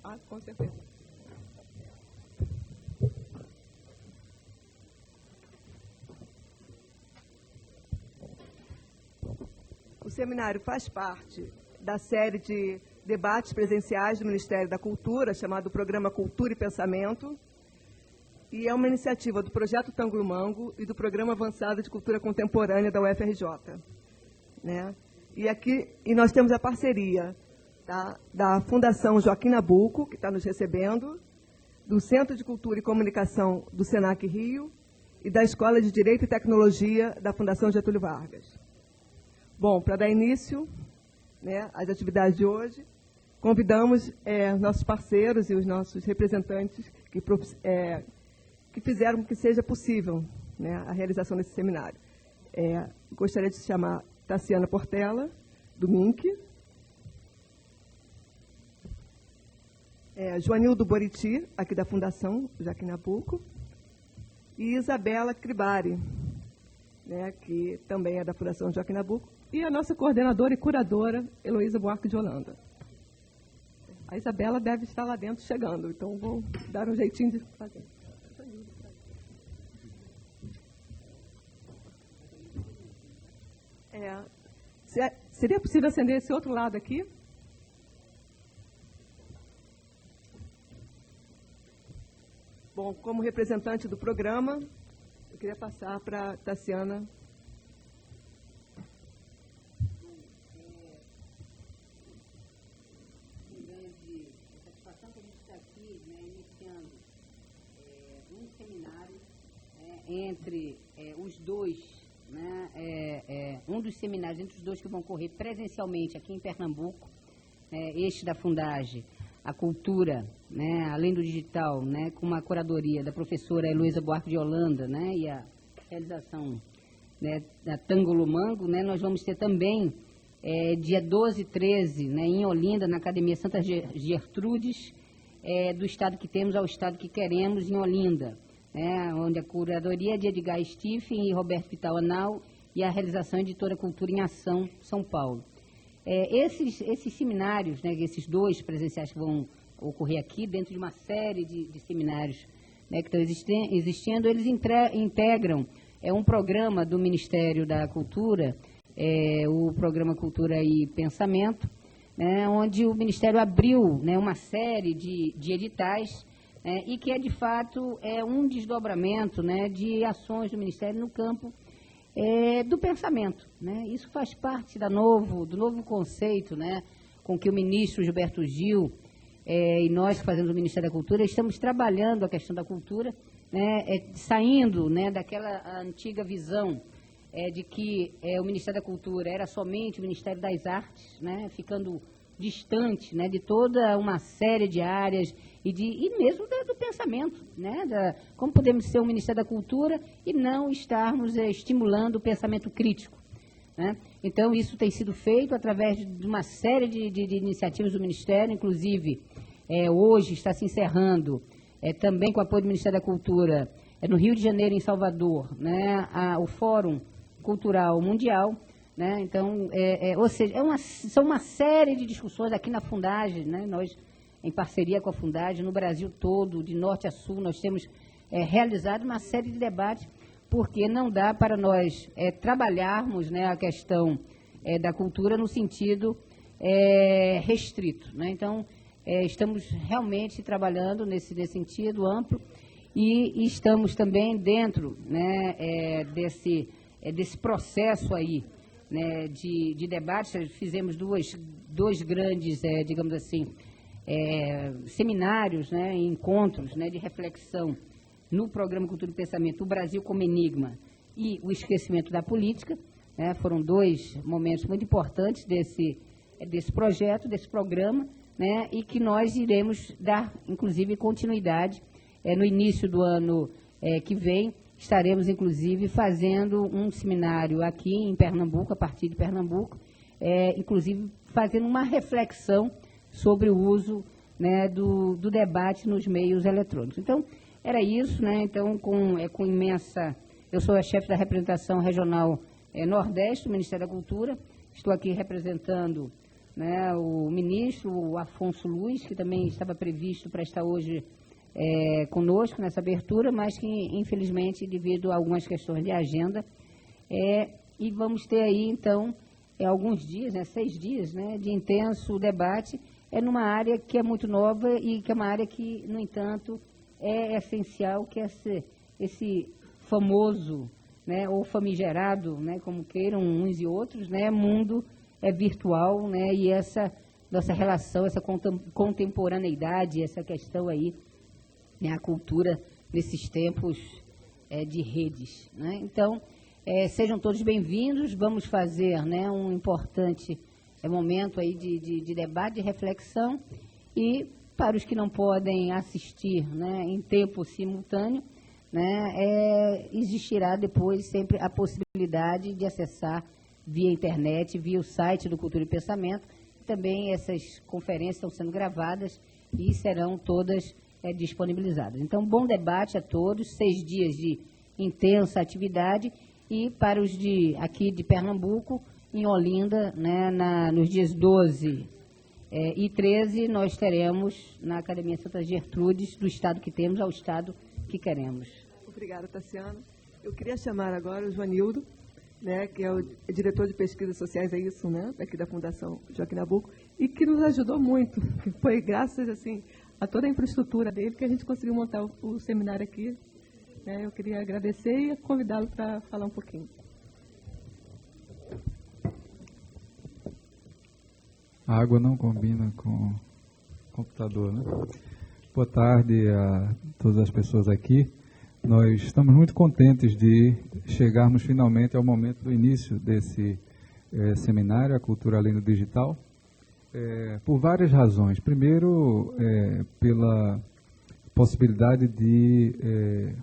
Ah, com certeza. O seminário faz parte da série de debates presenciais do Ministério da Cultura, chamado Programa Cultura e Pensamento, e é uma iniciativa do Projeto Tango e do Programa Avançado de Cultura Contemporânea da UFRJ. Né? E nós temos a parceria da Fundação Joaquim Nabuco, que está nos recebendo, do Centro de Cultura e Comunicação do Senac Rio e da Escola de Direito e Tecnologia da Fundação Getúlio Vargas. Bom, para dar início, né, às atividades de hoje, convidamos nossos parceiros e os nossos representantes que fizeram que seja possível, né, a realização desse seminário. Gostaria de chamar Tassiana Portela, do MINC, Joanildo Boriti, aqui da Fundação Joaquim Nabuco, e Isabela Cribari, né, que também é da Fundação Joaquim Nabuco, e a nossa coordenadora e curadora, Heloísa Buarque de Holanda. A Isabela deve estar lá dentro chegando, então vou dar um jeitinho de fazer. Seria possível acender esse outro lado aqui? Bom, como representante do programa, eu queria passar para a Tassiana. Com grande satisfação que a gente está aqui, né, iniciando um seminário entre os dois, né, um dos seminários entre os dois que vão ocorrer presencialmente aqui em Pernambuco, este da Fundage, a cultura, né, além do digital, né, com uma curadoria da professora Heloísa Buarque de Holanda, né, e a realização, né, da Tangolomango, né, nós vamos ter também dia 12 e 13, né, em Olinda, na Academia Santa Gertrudes, do estado que temos ao estado que queremos, em Olinda, onde a curadoria é de Edgar Stephen e Roberto Vital Anal e a realização Editora Cultura em Ação, São Paulo. Esses seminários, né, esses dois presenciais que vão ocorrer aqui, dentro de uma série de seminários, né, que estão existindo, eles integram um programa do Ministério da Cultura, o Programa Cultura e Pensamento, né, onde o Ministério abriu, né, uma série de editais, e que de fato um desdobramento, né, de ações do Ministério no campo do pensamento, né? Isso faz parte do novo conceito, né, com que o ministro Gilberto Gil e nós que fazemos o Ministério da Cultura estamos trabalhando a questão da cultura, né, saindo, né, daquela antiga visão de que o Ministério da Cultura era somente o Ministério das Artes, né, ficando distante, né, de toda uma série de áreas e mesmo do pensamento, né, como podemos ser o Ministério da Cultura e não estarmos estimulando o pensamento crítico, né? Então, isso tem sido feito através de uma série de iniciativas do Ministério, inclusive, hoje está se encerrando, também com o apoio do Ministério da Cultura, no Rio de Janeiro, em Salvador, né, o Fórum Cultural Mundial, né? Então, ou seja, são uma série de discussões aqui na Fundage, né? Nós, em parceria com a Fundage, no Brasil todo, de norte a sul, nós temos realizado uma série de debates, porque não dá para nós trabalharmos, né, a questão da cultura no sentido restrito, né? Então, estamos realmente trabalhando nesse sentido amplo e estamos também dentro, né, desse processo aí, né, de debate. Fizemos dois grandes, digamos assim, seminários, né, encontros, né, de reflexão no Programa Cultura e Pensamento, o Brasil como Enigma e o Esquecimento da Política, né, foram dois momentos muito importantes desse projeto, desse programa, né, e que nós iremos dar, inclusive, continuidade no início do ano que vem. Estaremos, inclusive, fazendo um seminário aqui em Pernambuco, a partir de Pernambuco, inclusive fazendo uma reflexão sobre o uso, né, do debate nos meios eletrônicos. Então, era isso, né? Então, com imensa... Eu sou a chefe da representação regional Nordeste do Ministério da Cultura, estou aqui representando né, o ministro, o Afonso Luz, que também estava previsto para estar hoje conosco nessa abertura, mas que, infelizmente, devido a algumas questões de agenda, e vamos ter aí, então, alguns dias, 6 dias, de intenso debate, numa área que é muito nova e que é uma área que, no entanto, é essencial, que é esse famoso, ou famigerado, como queiram uns e outros, mundo virtual, e essa nossa relação, essa contemporaneidade, essa questão aí, a cultura nesses tempos de redes. Então, sejam todos bem-vindos, vamos fazer um importante momento aí de debate, de reflexão, e para os que não podem assistir em tempo simultâneo, existirá depois sempre a possibilidade de acessar via internet, via o site do Cultura e Pensamento. Também essas conferências estão sendo gravadas e serão todas disponibilizadas. Então, bom debate a todos, 6 dias de intensa atividade, e para os aqui de Pernambuco, em Olinda, nos dias 12 e 13, nós teremos na Academia Santa Gertrudes, do estado que temos ao estado que queremos. Obrigada, Tassiano. Eu queria chamar agora o Joanildo, que é o diretor de pesquisas sociais, é isso, aqui da Fundação Joaquim Nabuco, e que nos ajudou muito. Foi graças, assim, a toda a infraestrutura dele que a gente conseguiu montar o seminário aqui. Eu queria agradecer e convidá-lo para falar um pouquinho. A água não combina com o computador, né? Boa tarde a todas as pessoas aqui. Nós estamos muito contentes de chegarmos finalmente ao momento do início desse seminário, A Cultura Além do Digital, por várias razões. Primeiro, pela possibilidade de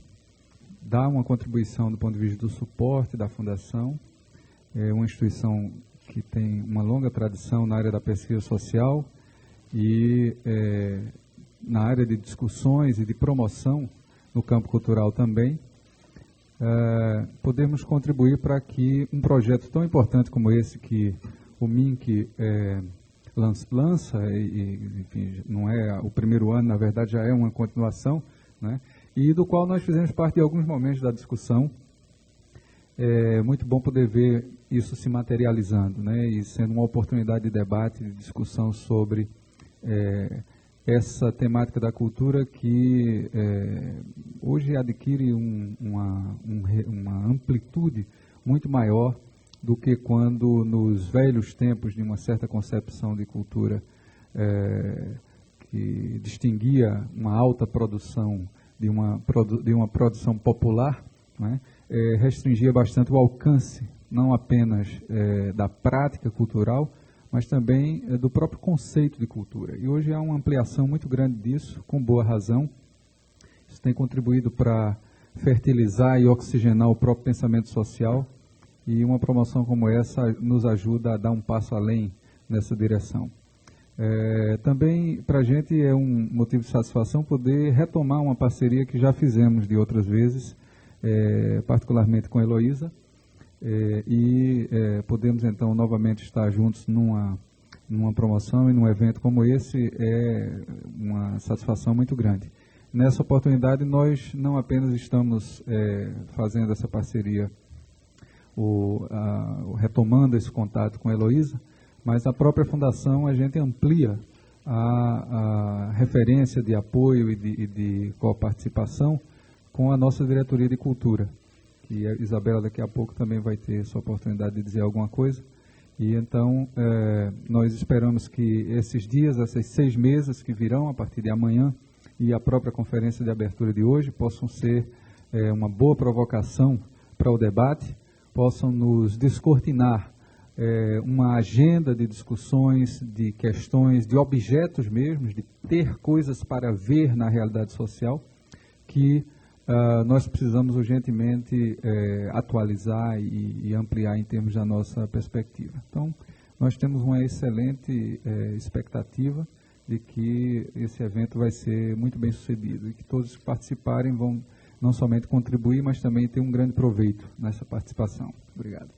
dar uma contribuição do ponto de vista do suporte da Fundação, uma instituição que tem uma longa tradição na área da pesquisa social e na área de discussões e de promoção no campo cultural também, podemos contribuir para que um projeto tão importante como esse que o MINC lança, enfim, não é o primeiro ano, na verdade já é uma continuação, e do qual nós fizemos parte de alguns momentos da discussão. É muito bom poder ver isso se materializando, e sendo uma oportunidade de debate, de discussão sobre essa temática da cultura que hoje adquire uma amplitude muito maior do que quando nos velhos tempos de uma certa concepção de cultura que distinguia uma alta produção de uma produção popular, restringia bastante o alcance, não apenas da prática cultural, mas também do próprio conceito de cultura. E hoje há uma ampliação muito grande disso, com boa razão. Isso tem contribuído para fertilizar e oxigenar o próprio pensamento social, e uma promoção como essa nos ajuda a dar um passo além nessa direção. Também, para a gente, é um motivo de satisfação poder retomar uma parceria que já fizemos de outras vezes, particularmente com a Heloísa, e podemos então novamente estar juntos numa promoção e num evento como esse. É uma satisfação muito grande. Nessa oportunidade nós não apenas estamos fazendo essa parceria, retomando esse contato com a Heloísa, mas a própria Fundação a gente amplia a referência de apoio e de coparticipação com a nossa Diretoria de Cultura, que a Isabela daqui a pouco também vai ter essa oportunidade de dizer alguma coisa. E então nós esperamos que esses dias, essas 6 mesas que virão a partir de amanhã e a própria conferência de abertura de hoje possam ser uma boa provocação para o debate, possam nos descortinar uma agenda de discussões, de questões, de objetos mesmos, de ter coisas para ver na realidade social, que nós precisamos urgentemente atualizar e ampliar em termos da nossa perspectiva. Então, nós temos uma excelente expectativa de que esse evento vai ser muito bem sucedido e que todos que participarem vão não somente contribuir, mas também ter um grande proveito nessa participação. Obrigado.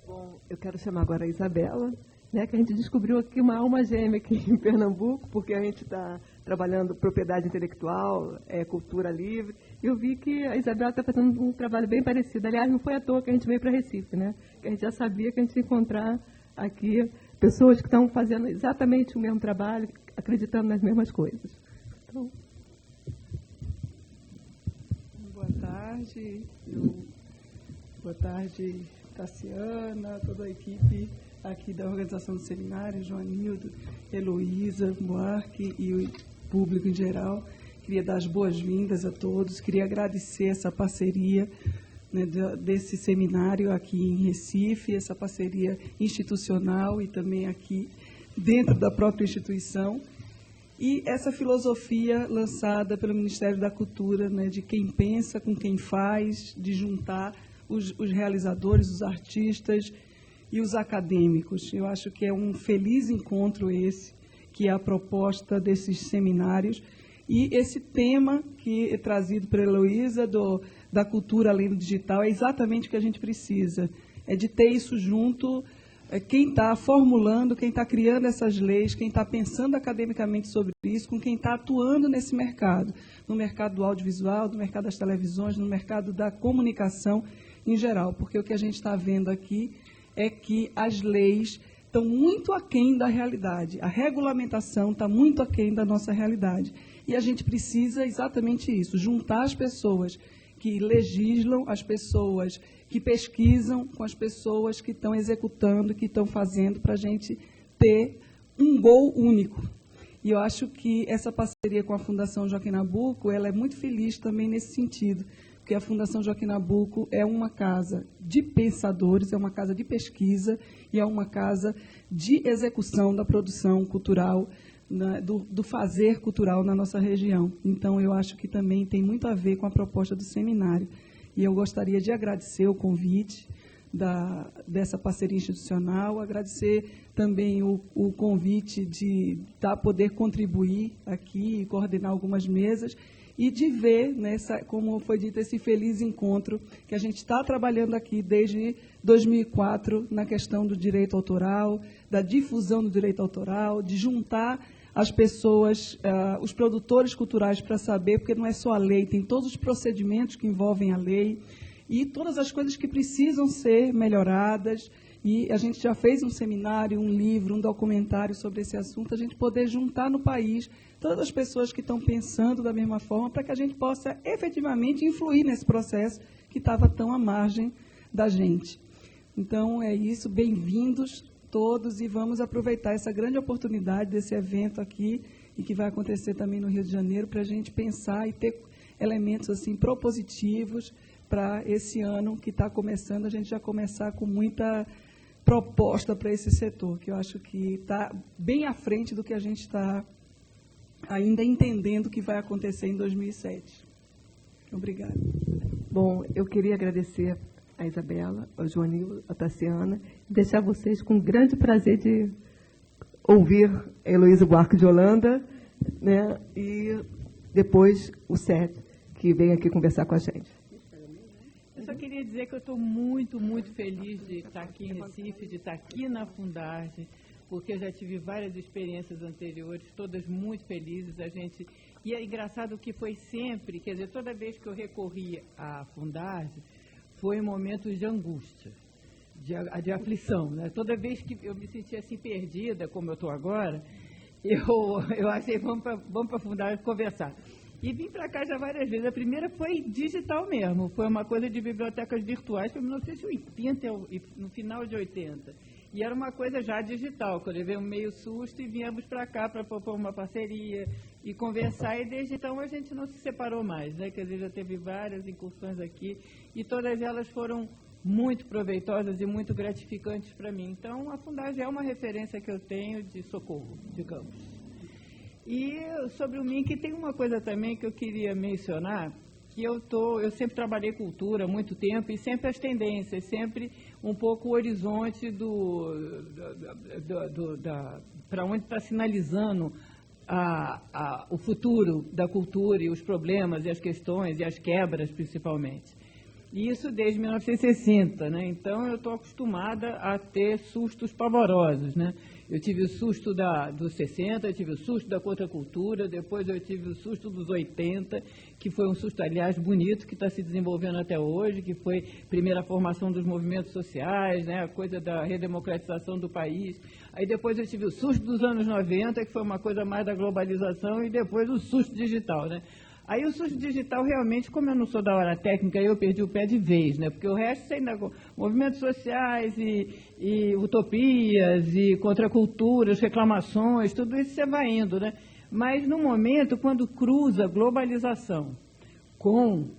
Bom, eu quero chamar agora a Isabela, né, que a gente descobriu aqui uma alma gêmea aqui em Pernambuco, porque a gente está trabalhando propriedade intelectual, cultura livre, e eu vi que a Isabela está fazendo um trabalho bem parecido. Aliás, não foi à toa que a gente veio para Recife, né? Que a gente já sabia que a gente ia encontrar aqui pessoas que estão fazendo exatamente o mesmo trabalho, acreditando nas mesmas coisas. Então... Boa tarde. Boa tarde, Tassiana, toda a equipe aqui da organização do seminário, Joanildo, Heloísa, Buarque e o público em geral. Queria dar as boas-vindas a todos, queria agradecer essa parceria, né, desse seminário aqui em Recife, essa parceria institucional e também aqui dentro da própria instituição. E essa filosofia lançada pelo Ministério da Cultura, né, de quem pensa com quem faz, de juntar os realizadores, os artistas e os acadêmicos. Eu acho que é um feliz encontro esse, que é a proposta desses seminários. E esse tema que é trazido pela Heloísa, da cultura além do digital, é exatamente o que a gente precisa. É de ter isso junto, quem está formulando, quem está criando essas leis, quem está pensando academicamente sobre isso, com quem está atuando nesse mercado, no mercado do audiovisual, no mercado das televisões, no mercado da comunicação em geral. Porque o que a gente está vendo aqui é que as leis estão muito aquém da realidade. A regulamentação está muito aquém da nossa realidade. E a gente precisa exatamente isso, juntar as pessoas que legislam, as pessoas que pesquisam, com as pessoas que estão executando, que estão fazendo, para a gente ter um gol único. E eu acho que essa parceria com a Fundação Joaquim Nabuco, ela é muito feliz também nesse sentido, porque a Fundação Joaquim Nabuco é uma casa de pensadores, é uma casa de pesquisa e é uma casa de execução da produção cultural, do fazer cultural na nossa região. Então, eu acho que também tem muito a ver com a proposta do seminário. E eu gostaria de agradecer o convite dessa parceria institucional, agradecer também o convite de poder contribuir aqui e coordenar algumas mesas, e de ver, como foi dito, esse feliz encontro que a gente está trabalhando aqui desde 2004 na questão do direito autoral, da difusão do direito autoral, de juntar as pessoas, os produtores culturais para saber, porque não é só a lei, tem todos os procedimentos que envolvem a lei e todas as coisas que precisam ser melhoradas. E a gente já fez um seminário, um livro, um documentário sobre esse assunto, a gente poder juntar no país todas as pessoas que estão pensando da mesma forma, para que a gente possa efetivamente influir nesse processo que estava tão à margem da gente. Então, é isso, bem-vindos todos, e vamos aproveitar essa grande oportunidade desse evento aqui, e que vai acontecer também no Rio de Janeiro, para a gente pensar e ter elementos assim propositivos para esse ano que está começando, a gente já começar com muita proposta para esse setor, que eu acho que está bem à frente do que a gente está ainda entendendo que vai acontecer em 2007. Obrigada. Bom, eu queria agradecer a Isabela, ao Joanildo, a Tassiana, e deixar vocês com grande prazer de ouvir a Heloísa Buarque de Holanda, né, e depois o Sérgio, que vem aqui conversar com a gente. Eu só queria dizer que eu estou muito, muito feliz de estar aqui em Recife, de estar aqui na Fundarge, porque eu já tive várias experiências anteriores, todas muito felizes. E é engraçado que foi sempre, quer dizer, toda vez que eu recorri à Fundarge, foi em momentos de angústia, de aflição, né? Toda vez que eu me sentia assim perdida, como eu estou agora, eu achei, vamos para a Fundarge conversar. E vim para cá já várias vezes. A primeira foi digital mesmo, foi uma coisa de bibliotecas virtuais, foi em 1980, no final de 80. E era uma coisa já digital, que eu levei um meio susto e viemos para cá para propor uma parceria e conversar, e desde então a gente não se separou mais, né? Quer dizer, já teve várias incursões aqui, e todas elas foram muito proveitosas e muito gratificantes para mim. Então, a Fundarge é uma referência que eu tenho de socorro, digamos. E sobre o MINC, tem uma coisa também que eu queria mencionar, que eu sempre trabalhei cultura há muito tempo, e sempre as tendências, sempre um pouco o horizonte para onde está sinalizando o futuro da cultura e os problemas e as questões e as quebras, principalmente. E isso desde 1960, né? Então eu estou acostumada a ter sustos pavorosos, né? Eu tive o susto dos 60, eu tive o susto da contracultura, depois eu tive o susto dos 80, que foi um susto, aliás, bonito, que está se desenvolvendo até hoje, que foi a primeira formação dos movimentos sociais, né? A coisa da redemocratização do país. Aí depois eu tive o susto dos anos 90, que foi uma coisa mais da globalização, e depois o susto digital, né? Aí o susto digital realmente, como eu não sou da área técnica, eu perdi o pé de vez, né? Porque o resto você ainda movimentos sociais e utopias e contraculturas, reclamações, tudo isso você vai indo, né? Mas no momento, quando cruza globalização com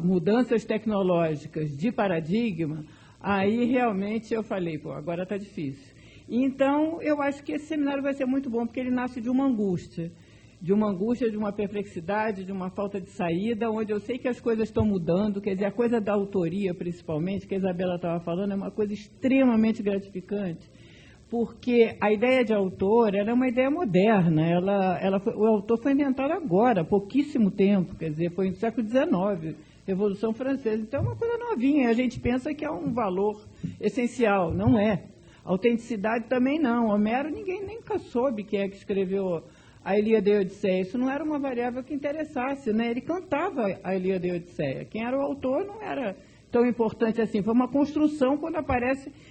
mudanças tecnológicas de paradigma, aí realmente eu falei, pô, agora está difícil. Então, eu acho que esse seminário vai ser muito bom, porque ele nasce de uma angústia, de uma perplexidade, de uma falta de saída, onde eu sei que as coisas estão mudando, quer dizer, a coisa da autoria, principalmente, que a Isabela estava falando, é uma coisa extremamente gratificante, porque a ideia de autor, ela é uma ideia moderna, o autor foi inventado agora, há pouquíssimo tempo, quer dizer, foi no século XIX, Revolução Francesa, então é uma coisa novinha, a gente pensa que é um valor essencial, não é. Autenticidade também não, Homero ninguém nunca soube quem é que escreveu a Ilíada e a Odisseia, isso não era uma variável que interessasse, né? Ele cantava a Ilíada e a Odisseia. Quem era o autor não era tão importante assim. Foi uma construção, quando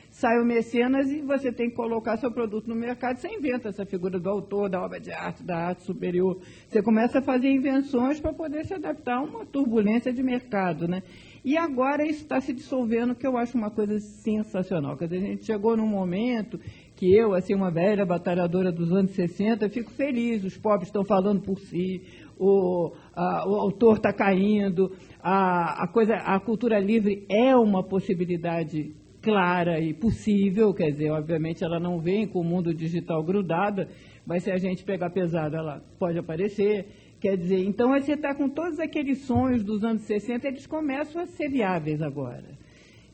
sai o mecenas e você tem que colocar seu produto no mercado, você inventa essa figura do autor, da obra de arte, da arte superior. Você começa a fazer invenções para poder se adaptar a uma turbulência de mercado, né? E agora isso está se dissolvendo, que eu acho uma coisa sensacional. Quer dizer, a gente chegou num momento que eu, assim, uma velha batalhadora dos anos 60, fico feliz, os pobres estão falando por si, o autor está caindo, a cultura livre é uma possibilidade clara e possível, quer dizer, obviamente ela não vem com o mundo digital grudada, mas se a gente pegar pesado, ela pode aparecer. Quer dizer, então você está com todos aqueles sonhos dos anos 60, eles começam a ser viáveis agora.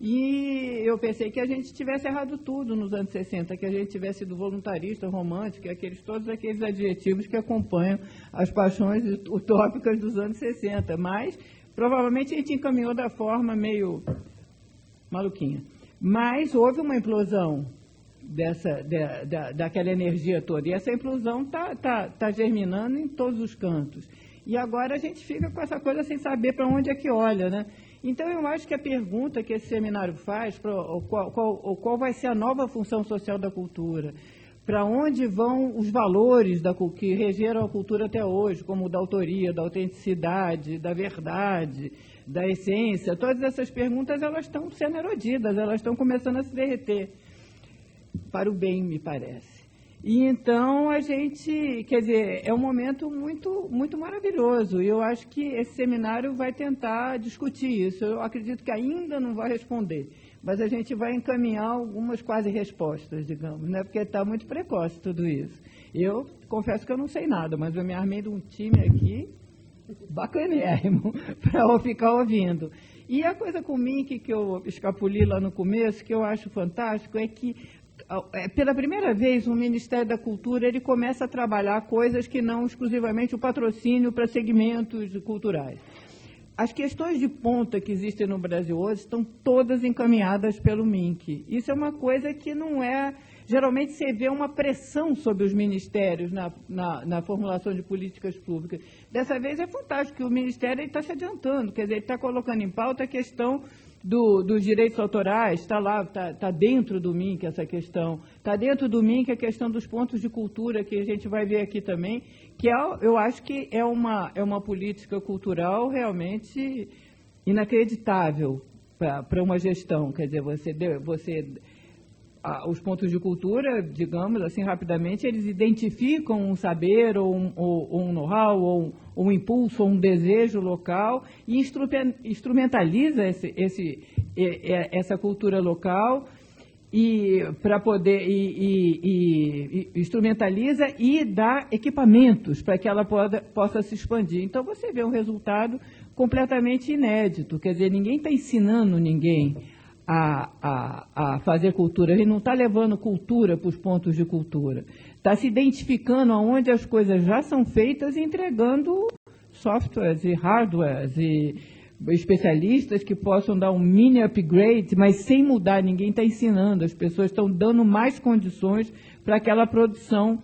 E eu pensei que a gente tivesse errado tudo nos anos 60, que a gente tivesse sido voluntarista, romântico, todos aqueles adjetivos que acompanham as paixões utópicas dos anos 60. Mas, provavelmente, a gente encaminhou da forma meio maluquinha. Mas houve uma implosão daquela energia toda. E essa implosão está germinando em todos os cantos. E agora a gente fica com essa coisa sem saber para onde é que olha, né? Então, eu acho que a pergunta que esse seminário faz, qual vai ser a nova função social da cultura, para onde vão os valores que regeram a cultura até hoje, como o da autoria, da autenticidade, da verdade, da essência, todas essas perguntas elas estão sendo erodidas, elas estão começando a se derreter, para o bem, me parece. E então a gente, quer dizer, é um momento muito, muito maravilhoso. E eu acho que esse seminário vai tentar discutir isso. Eu acredito que ainda não vai responder, mas a gente vai encaminhar algumas quase respostas, digamos, né? Porque está muito precoce tudo isso. Eu confesso que eu não sei nada, mas eu me armei de um time aqui bacanérrimo para ficar ouvindo. E a coisa com o Mink que eu escapuli lá no começo, que eu acho fantástico, é que pela primeira vez, o Ministério da Cultura ele começa a trabalhar coisas que não exclusivamente o patrocínio para segmentos culturais. As questões de ponta que existem no Brasil hoje estão todas encaminhadas pelo MINC. Isso é uma coisa que não é... Geralmente você vê uma pressão sobre os ministérios na formulação de políticas públicas. Dessa vez é fantástico que o Ministério está se adiantando, quer dizer, ele está colocando em pauta a questão dos direitos autorais, está lá, está dentro do MINC essa questão, está dentro do MINC a questão dos pontos de cultura, que a gente vai ver aqui também, que eu acho que é uma política cultural realmente inacreditável para uma gestão, quer dizer, os pontos de cultura, digamos assim, rapidamente, eles identificam um saber ou um know-how ou um impulso ou um desejo local e instrumentaliza essa cultura local para poder instrumentaliza e dá equipamentos para que ela possa se expandir. Então você vê um resultado completamente inédito, quer dizer, ninguém está ensinando ninguém a fazer cultura, ele não está levando cultura para os pontos de cultura, está se identificando aonde as coisas já são feitas e entregando softwares e hardwares e especialistas que possam dar um mini upgrade, mas sem mudar, ninguém está ensinando, as pessoas estão dando mais condições para aquela produção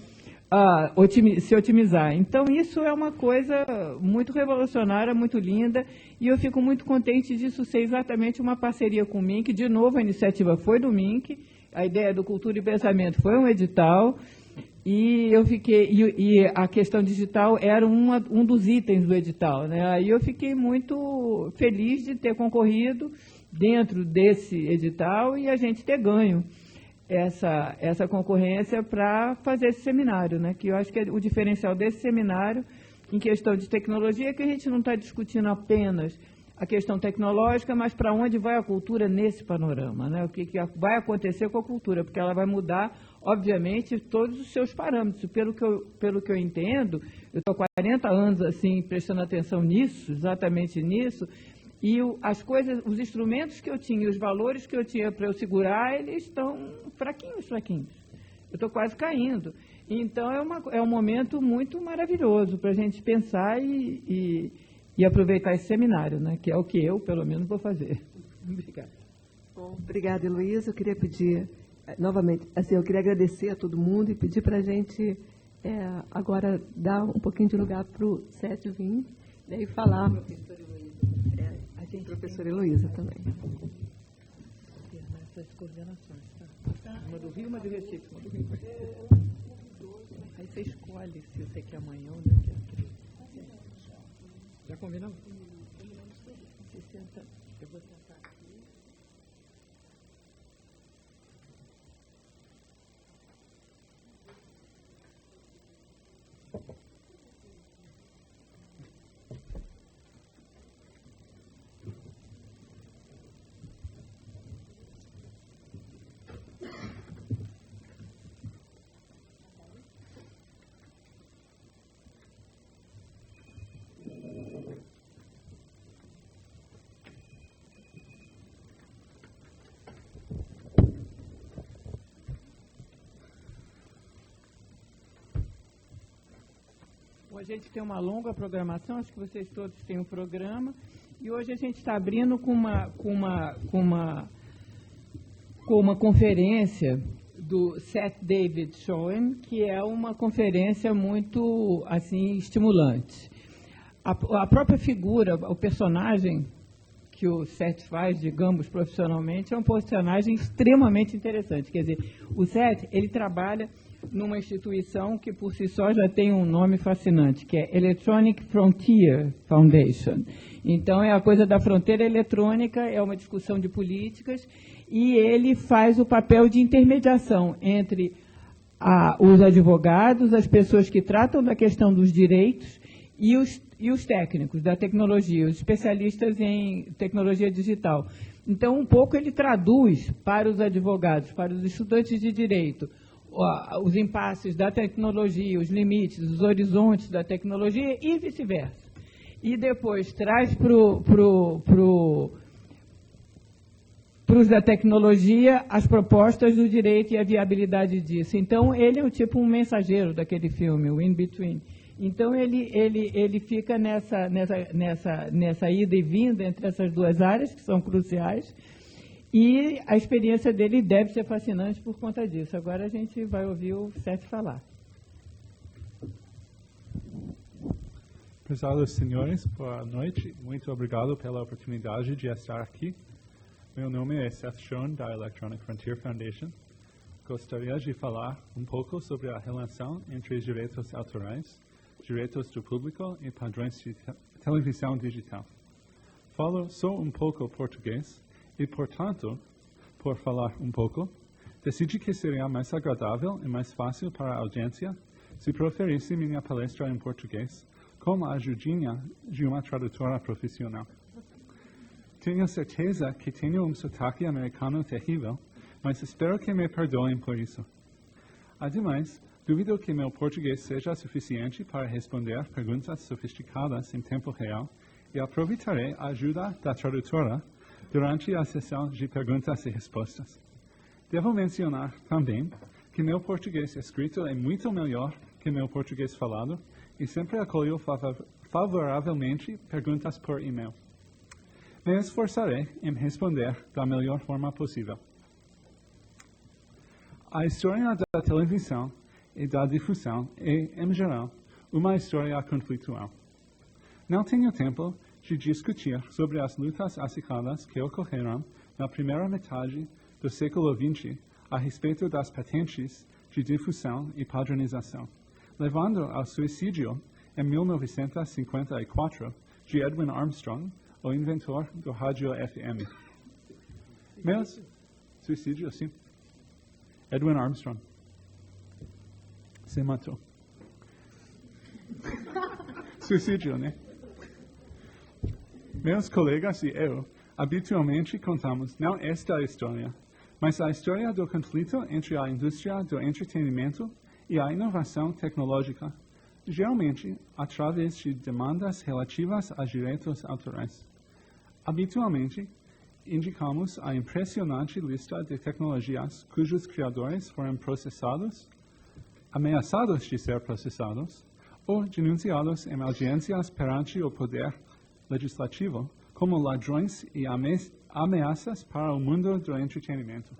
se otimizar. Então, isso é uma coisa muito revolucionária, muito linda, e eu fico muito contente disso ser exatamente uma parceria com o MINC. De novo, a iniciativa foi do MINC, a ideia do Cultura e Pensamento foi um edital, e eu fiquei, e a questão digital era um dos itens do edital, né? Aí eu fiquei muito feliz de ter concorrido dentro desse edital e a gente ter ganho essa concorrência para fazer esse seminário, né? Que eu acho que o diferencial desse seminário, em questão de tecnologia, é que a gente não está discutindo apenas a questão tecnológica, mas para onde vai a cultura nesse panorama, né? O que vai acontecer com a cultura, porque ela vai mudar, obviamente, todos os seus parâmetros. Pelo que eu entendo, eu estou há 40 anos assim, prestando atenção nisso, exatamente nisso, e as coisas, os instrumentos que eu tinha, os valores que eu tinha para eu segurar, eles estão fraquinhos. Eu estou quase caindo. Então, é um momento muito maravilhoso para a gente pensar e aproveitar esse seminário, né? Que é o que eu, pelo menos, vou fazer. Obrigada. Bom, obrigada, Heloísa. Eu queria pedir, novamente, assim, eu queria agradecer a todo mundo e pedir para a gente agora dar um pouquinho de lugar para o Sérgio vir, né, e falar. Professora Heloísa também. Essas coordenações, tá? Uma do Rio, uma do Recife, uma do Rio. Aí você escolhe se você quer amanhã ou daqui a pouco. Já combinamos? Você senta, eu vou sentar aqui. A gente tem uma longa programação, acho que vocês todos têm um programa, e hoje a gente está abrindo com uma conferência do Seth David Schoen, que é uma conferência muito assim estimulante. A própria figura, o personagem que o Seth faz, digamos, profissionalmente, é um personagem extremamente interessante. Quer dizer, o Seth, ele trabalha numa instituição que por si só já tem um nome fascinante, que é Electronic Frontier Foundation. Então, é a coisa da fronteira eletrônica, é uma discussão de políticas, e ele faz o papel de intermediação entre os advogados, as pessoas que tratam da questão dos direitos e os técnicos da tecnologia, os especialistas em tecnologia digital. Então, um pouco ele traduz para os advogados, para os estudantes de direito, os impasses da tecnologia, os limites, os horizontes da tecnologia e vice-versa. E depois traz para os da tecnologia as propostas do direito e a viabilidade disso. Então, ele é um mensageiro daquele filme, o In Between. Então, ele fica nessa ida e vinda entre essas duas áreas, que são cruciais, e a experiência dele deve ser fascinante por conta disso. Agora a gente vai ouvir o Seth falar. Prezados senhores, boa noite. Muito obrigado pela oportunidade de estar aqui. Meu nome é Seth Schoen, da Electronic Frontier Foundation. Gostaria de falar um pouco sobre a relação entre direitos autorais, direitos do público e padrões de televisão digital. Falo só um pouco português e, portanto, por falar um pouco, decidi que seria mais agradável e mais fácil para a audiência se proferisse minha palestra em português com a ajudinha de uma tradutora profissional. Tenho certeza que tenho um sotaque americano terrível, mas espero que me perdoem por isso. Ademais, duvido que meu português seja suficiente para responder perguntas sofisticadas em tempo real e aproveitarei a ajuda da tradutora durante a sessão de perguntas e respostas. Devo mencionar também que meu português escrito é muito melhor que meu português falado e sempre acolho favoravelmente perguntas por e-mail. Me esforçarei em responder da melhor forma possível. A história da televisão e da difusão é, em geral, uma história conflitual. Não tenho tempo de discutir sobre as lutas acirradas que ocorreram na primeira metade do século XX a respeito das patentes de difusão e padronização, levando ao suicídio em 1954 de Edwin Armstrong, o inventor do rádio FM. Suicídio, sim. Edwin Armstrong se matou. Suicídio, né? Meus colegas e eu habitualmente contamos não esta história, mas a história do conflito entre a indústria do entretenimento e a inovação tecnológica, geralmente através de demandas relativas a direitos autorais. Habitualmente, indicamos a impressionante lista de tecnologias cujos criadores foram processados, ameaçados de ser processados, ou denunciados em audiências perante o poder legislativo como ladrões e ameaças para o mundo do entretenimento.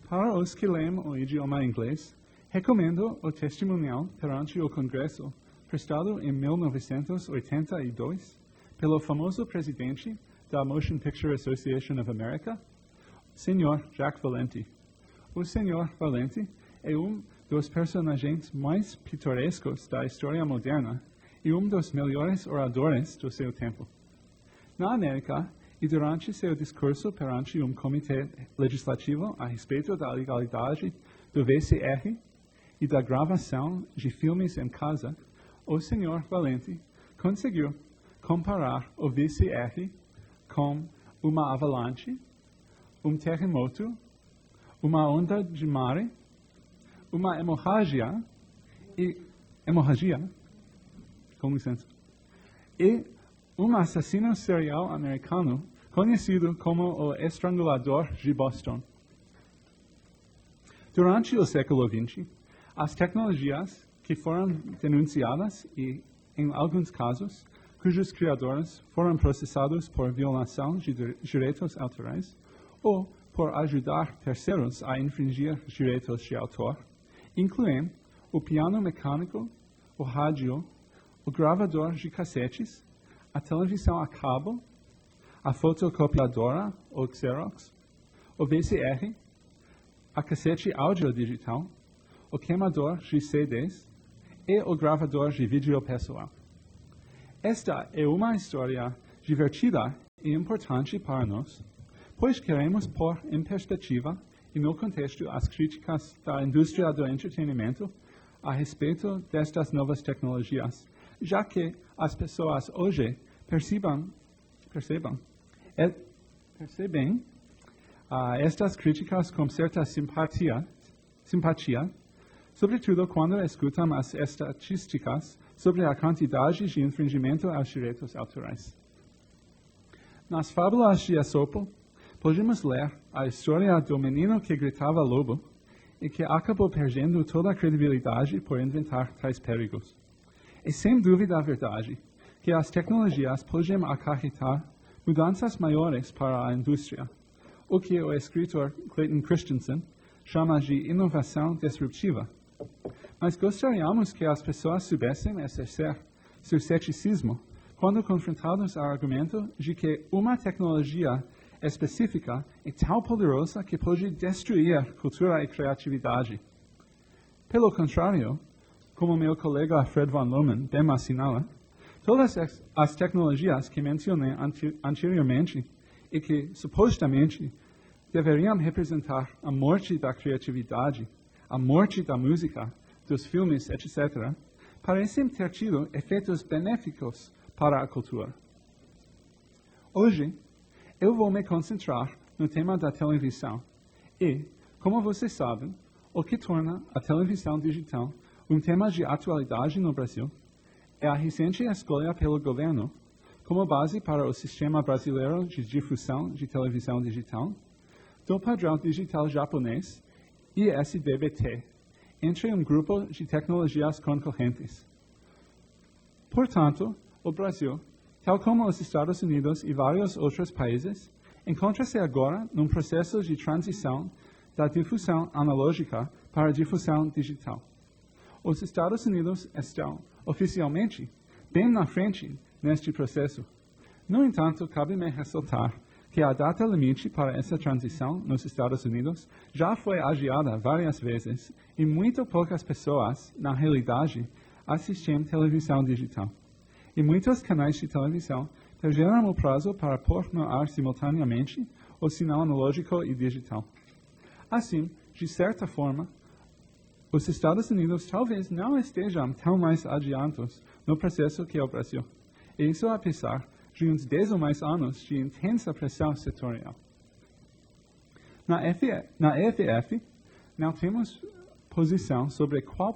Para os que leem o idioma inglês, recomendo o testemunhal perante o Congresso, prestado em 1982 pelo famoso presidente da Motion Picture Association of America, Sr. Jack Valenti. O Sr. Valenti é um dos personagens mais pitorescos da história moderna e um dos melhores oradores do seu tempo. Na América, e durante seu discurso perante um comitê legislativo a respeito da legalidade do VCR e da gravação de filmes em casa, o Sr. Valenti conseguiu comparar o VCR com uma avalanche, um terremoto, uma onda de mar, uma hemorragia, com licença, e um assassino serial americano conhecido como o Estrangulador de Boston. Durante o século XX, as tecnologias que foram denunciadas e, em alguns casos, cujos criadores foram processados por violação de direitos autorais ou por ajudar terceiros a infringir direitos de autor, incluem o piano mecânico, o rádio, o gravador de cassetes, a televisão a cabo, a fotocopiadora ou Xerox, o VCR, a cassete áudio digital, o queimador de CDs e o gravador de vídeo pessoal. Esta é uma história divertida e importante para nós, pois queremos pôr em perspectiva e no contexto as críticas da indústria do entretenimento a respeito destas novas tecnologias, já que as pessoas hoje percebem estas críticas com certa simpatia, sobretudo quando escutam as estatísticas sobre a quantidade de infringimento aos direitos autorais. Nas fábulas de Esopo, podemos ler a história do menino que gritava lobo e que acabou perdendo toda a credibilidade por inventar tais perigos. É sem dúvida a verdade que as tecnologias podem acarretar mudanças maiores para a indústria, o que o escritor Clayton Christensen chama de inovação disruptiva. Mas gostaríamos que as pessoas soubessem exercer seu ceticismo quando confrontados ao argumento de que uma tecnologia específica é tão poderosa que pode destruir cultura e criatividade. Pelo contrário, como meu colega Fred Van Loman bem assinala, todas as tecnologias que mencionei anteriormente e que supostamente deveriam representar a morte da criatividade, a morte da música, dos filmes, etc., parecem ter tido efeitos benéficos para a cultura. Hoje, eu vou me concentrar no tema da televisão e, como vocês sabem, o que torna a televisão digital um tema de atualidade no Brasil é a recente escolha pelo governo como base para o Sistema Brasileiro de Difusão de Televisão Digital do padrão digital japonês ISDBT, entre um grupo de tecnologias concorrentes. Portanto, o Brasil tal como os Estados Unidos e vários outros países, encontra-se agora num processo de transição da difusão analógica para a difusão digital. Os Estados Unidos estão, oficialmente, bem na frente neste processo. No entanto, cabe-me ressaltar que a data limite para essa transição nos Estados Unidos já foi adiada várias vezes e muito poucas pessoas, na realidade, assistem televisão digital. E muitos canais de televisão perderam o prazo para pôr no ar simultaneamente o sinal analógico e digital. Assim, de certa forma, os Estados Unidos talvez não estejam tão mais adiantados no processo que o Brasil. E isso apesar de uns 10 ou mais anos de intensa pressão setorial. Na EFF, não temos posição sobre qual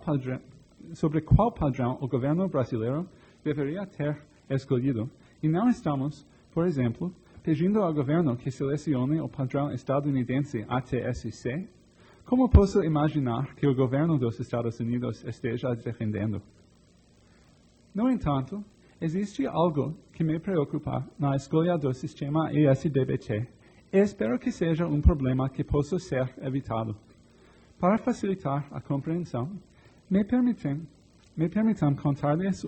padrão o governo brasileiro deveria ter escolhido, e não estamos, por exemplo, pedindo ao governo que selecione o padrão estadunidense ATSC, como posso imaginar que o governo dos Estados Unidos esteja defendendo. No entanto, existe algo que me preocupa na escolha do sistema ESDBT e espero que seja um problema que possa ser evitado. Para facilitar a compreensão, me permitam contar-lhes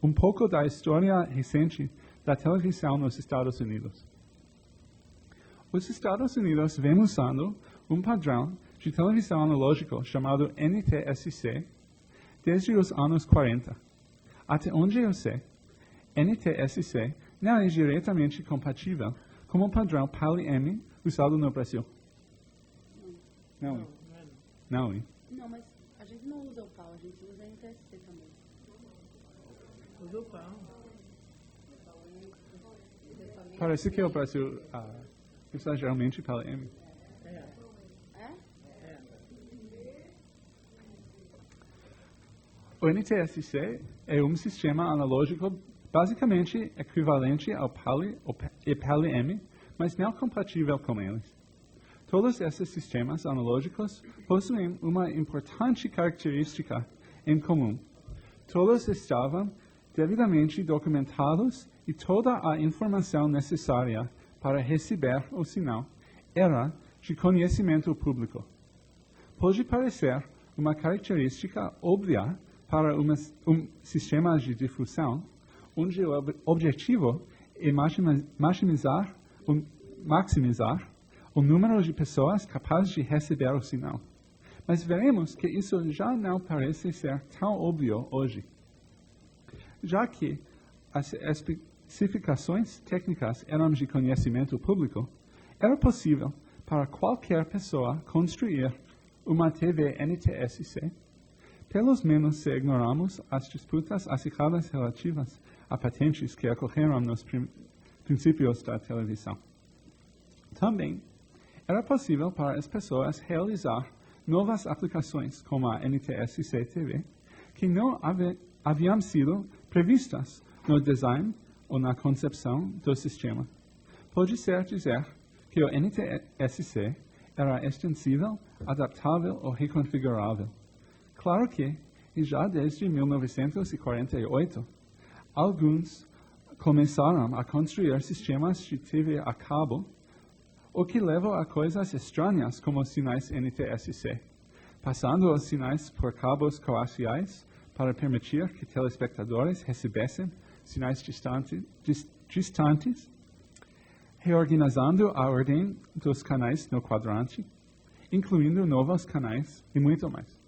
um pouco da história recente da televisão nos Estados Unidos. Os Estados Unidos vêm usando um padrão de televisão analógico chamado NTSC desde os anos 40. Até onde eu sei, NTSC não é diretamente compatível com o padrão PALI-M usado no Brasil. Não. Não, mas a gente não usa o PAL, a gente usa a NTSC também. Usa o PAL. Parece que o Brasil usa geralmente PALI-M. O NTSC é um sistema analógico basicamente equivalente ao PALI e PALI-M, mas não compatível com eles. Todos esses sistemas analógicos possuem uma importante característica em comum. Todos estavam devidamente documentados e toda a informação necessária para receber o sinal era de conhecimento público. Pode parecer uma característica óbvia para um sistema de difusão, onde o objetivo é maximizar o número de pessoas capazes de receber o sinal. Mas veremos que isso já não parece ser tão óbvio hoje. Já que as especificações técnicas eram de conhecimento público, era possível para qualquer pessoa construir uma TV NTSC, pelo menos se ignoramos as disputas acirradas relativas a patentes que ocorreram nos princípios da televisão. Também era possível para as pessoas realizar novas aplicações como a NTSC TV, que não haviam sido previstas no design ou na concepção do sistema. Pode-se dizer que o NTSC era extensível, adaptável ou reconfigurável. Claro que, e já desde 1948, alguns começaram a construir sistemas de TV a cabo, o que levou a coisas estranhas como os sinais NTSC, passando os sinais por cabos coaxiais para permitir que telespectadores recebessem sinais distantes, reorganizando a ordem dos canais no quadrante, incluindo novos canais e muito mais.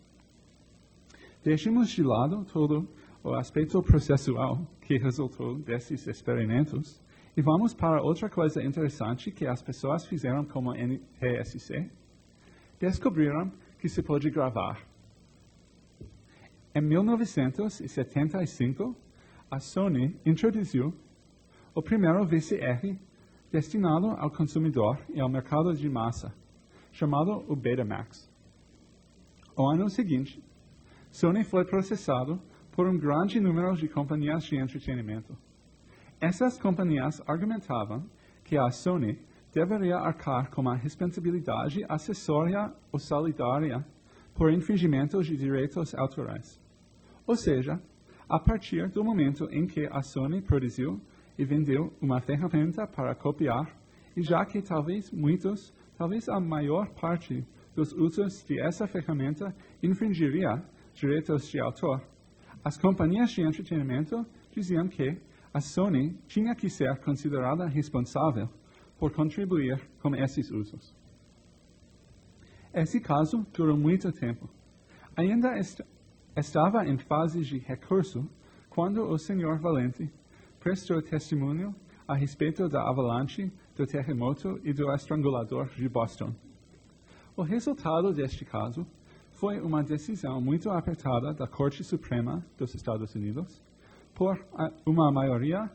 Deixemos de lado todo o aspecto processual que resultou desses experimentos e vamos para outra coisa interessante que as pessoas fizeram como NTSC. Descobriram que se pode gravar. Em 1975, a Sony introduziu o primeiro VCR destinado ao consumidor e ao mercado de massa, chamado o Betamax. O ano seguinte, Sony foi processado por um grande número de companhias de entretenimento. Essas companhias argumentavam que a Sony deveria arcar com a responsabilidade acessória ou solidária por infringimento de direitos autorais. Ou seja, a partir do momento em que a Sony produziu e vendeu uma ferramenta para copiar, e já que talvez a maior parte dos usos de essa ferramenta infringiria direitos de autor, as companhias de entretenimento diziam que a Sony tinha que ser considerada responsável por contribuir com esses usos. Esse caso durou muito tempo. Ainda estava em fase de recurso quando o Sr. Valente prestou testemunho a respeito da avalanche, do terremoto e do estrangulador de Boston. O resultado deste caso foi uma decisão muito apertada da Corte Suprema dos Estados Unidos, por uma maioria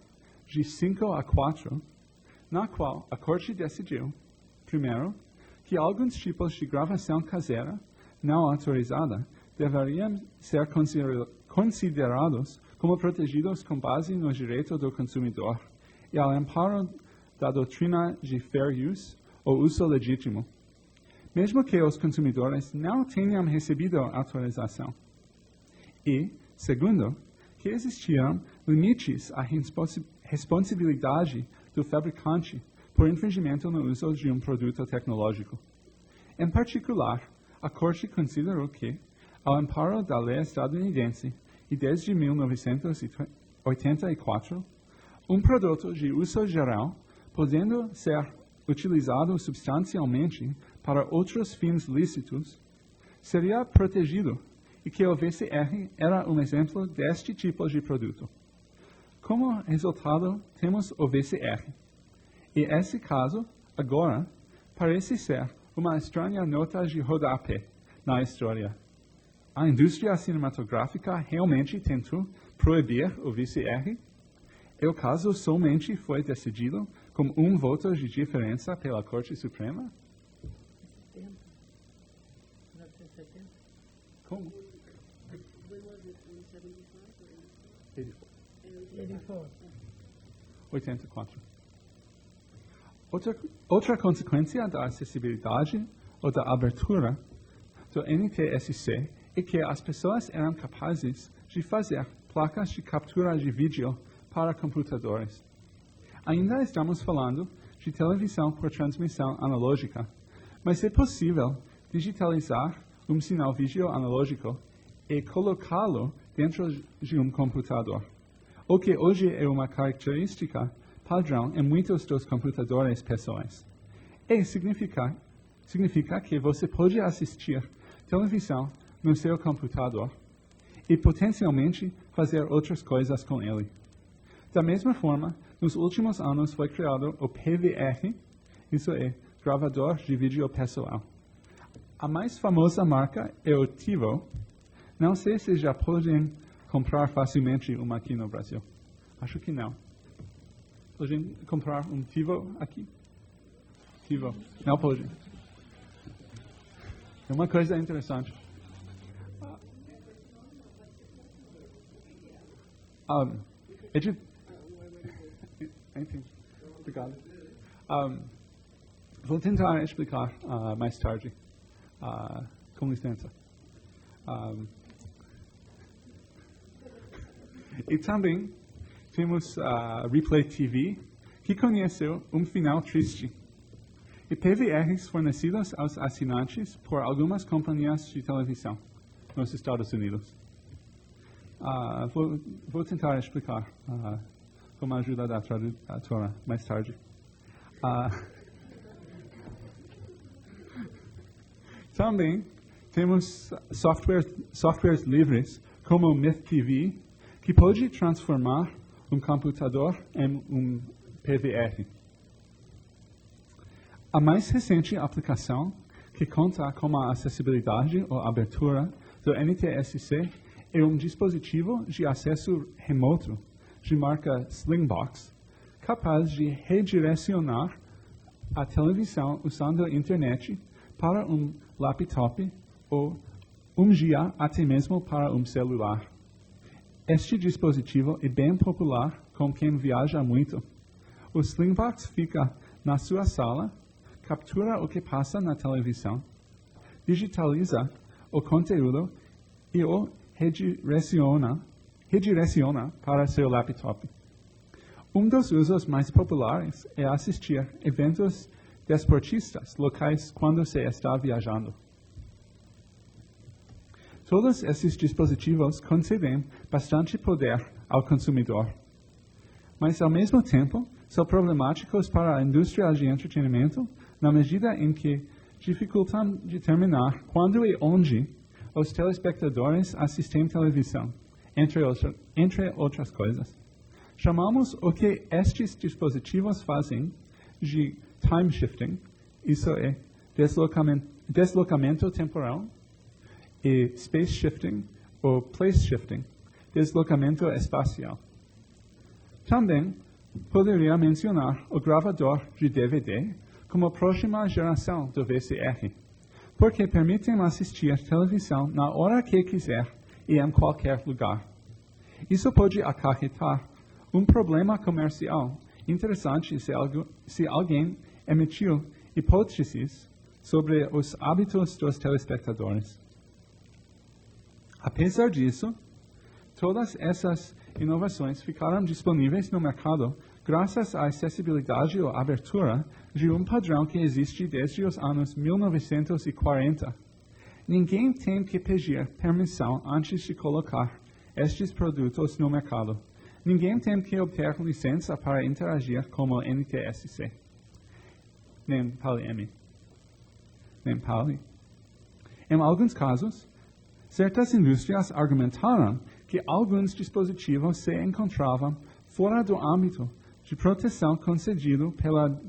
de 5-4, na qual a Corte decidiu, primeiro, que alguns tipos de gravação caseira não autorizada deveriam ser considerados como protegidos com base no direito do consumidor e ao amparo da doutrina de fair use, ou uso legítimo, mesmo que os consumidores não tenham recebido autorização. E, segundo, que existiam limites à responsabilidade do fabricante por infringimento no uso de um produto tecnológico. Em particular, a Corte considerou que, ao amparo da lei estadunidense e desde 1984, um produto de uso geral, podendo ser utilizado substancialmente para outros fins lícitos, seria protegido e que o VCR era um exemplo deste tipo de produto. Como resultado, temos o VCR. E esse caso, agora, parece ser uma estranha nota de rodapé na história. A indústria cinematográfica realmente tentou proibir o VCR? E o caso somente foi decidido com um voto de diferença pela Corte Suprema? 1970? Como? 84. Outra consequência da acessibilidade ou da abertura do NTSC é que as pessoas eram capazes de fazer placas de captura de vídeo para computadores. Ainda estamos falando de televisão por transmissão analógica, mas é possível digitalizar um sinal vídeo analógico e colocá-lo dentro de um computador, o que hoje é uma característica padrão em muitos dos computadores pessoais. E significa que você pode assistir televisão no seu computador e potencialmente fazer outras coisas com ele. Da mesma forma, nos últimos anos foi criado o PVR, isso é, gravador de vídeo pessoal. A mais famosa marca é o TiVo. Não sei se já podem comprar facilmente uma aqui no Brasil. Acho que não. Podem comprar um TiVo aqui? TiVo. Não pode. É uma coisa interessante. Enfim, obrigado. Vou tentar explicar mais tarde. Com licença. E também temos a Replay TV, que conheceu um final triste. E PVRs fornecidos aos assinantes por algumas companhias de televisão nos Estados Unidos. Vou tentar explicar com a ajuda da tradutora mais tarde. Também temos softwares livres, como o Myth TV, que pode transformar um computador em um PVR. A mais recente aplicação, que conta com a acessibilidade ou abertura do NTSC, é um dispositivo de acesso remoto de marca Slingbox, capaz de redirecionar a televisão usando a internet para um laptop ou um dia até mesmo para um celular. Este dispositivo é bem popular com quem viaja muito. O Slingbox fica na sua sala, captura o que passa na televisão, digitaliza o conteúdo e o redireciona para seu laptop. Um dos usos mais populares é assistir eventos desportistas locais quando se está viajando. Todos esses dispositivos concedem bastante poder ao consumidor, mas ao mesmo tempo são problemáticos para a indústria de entretenimento na medida em que dificultam determinar quando e onde os telespectadores assistem televisão, entre outras coisas. Chamamos o que estes dispositivos fazem de time shifting, isso é, deslocamento temporal, e space shifting ou place shifting, deslocamento espacial. Também poderia mencionar o gravador de DVD como a próxima geração do VCR, porque permitem assistir televisão na hora que quiser e em qualquer lugar. Isso pode acarretar um problema comercial interessante se alguém emitiu hipóteses sobre os hábitos dos telespectadores. Apesar disso, todas essas inovações ficaram disponíveis no mercado graças à acessibilidade ou abertura de um padrão que existe desde os anos 1940. Ninguém tem que pedir permissão antes de colocar estes produtos no mercado. Ninguém tem que obter licença para interagir como NTSC, nem PAL-M, nem PAL-I. Em alguns casos, certas indústrias argumentaram que alguns dispositivos se encontravam fora do âmbito de proteção concedido pela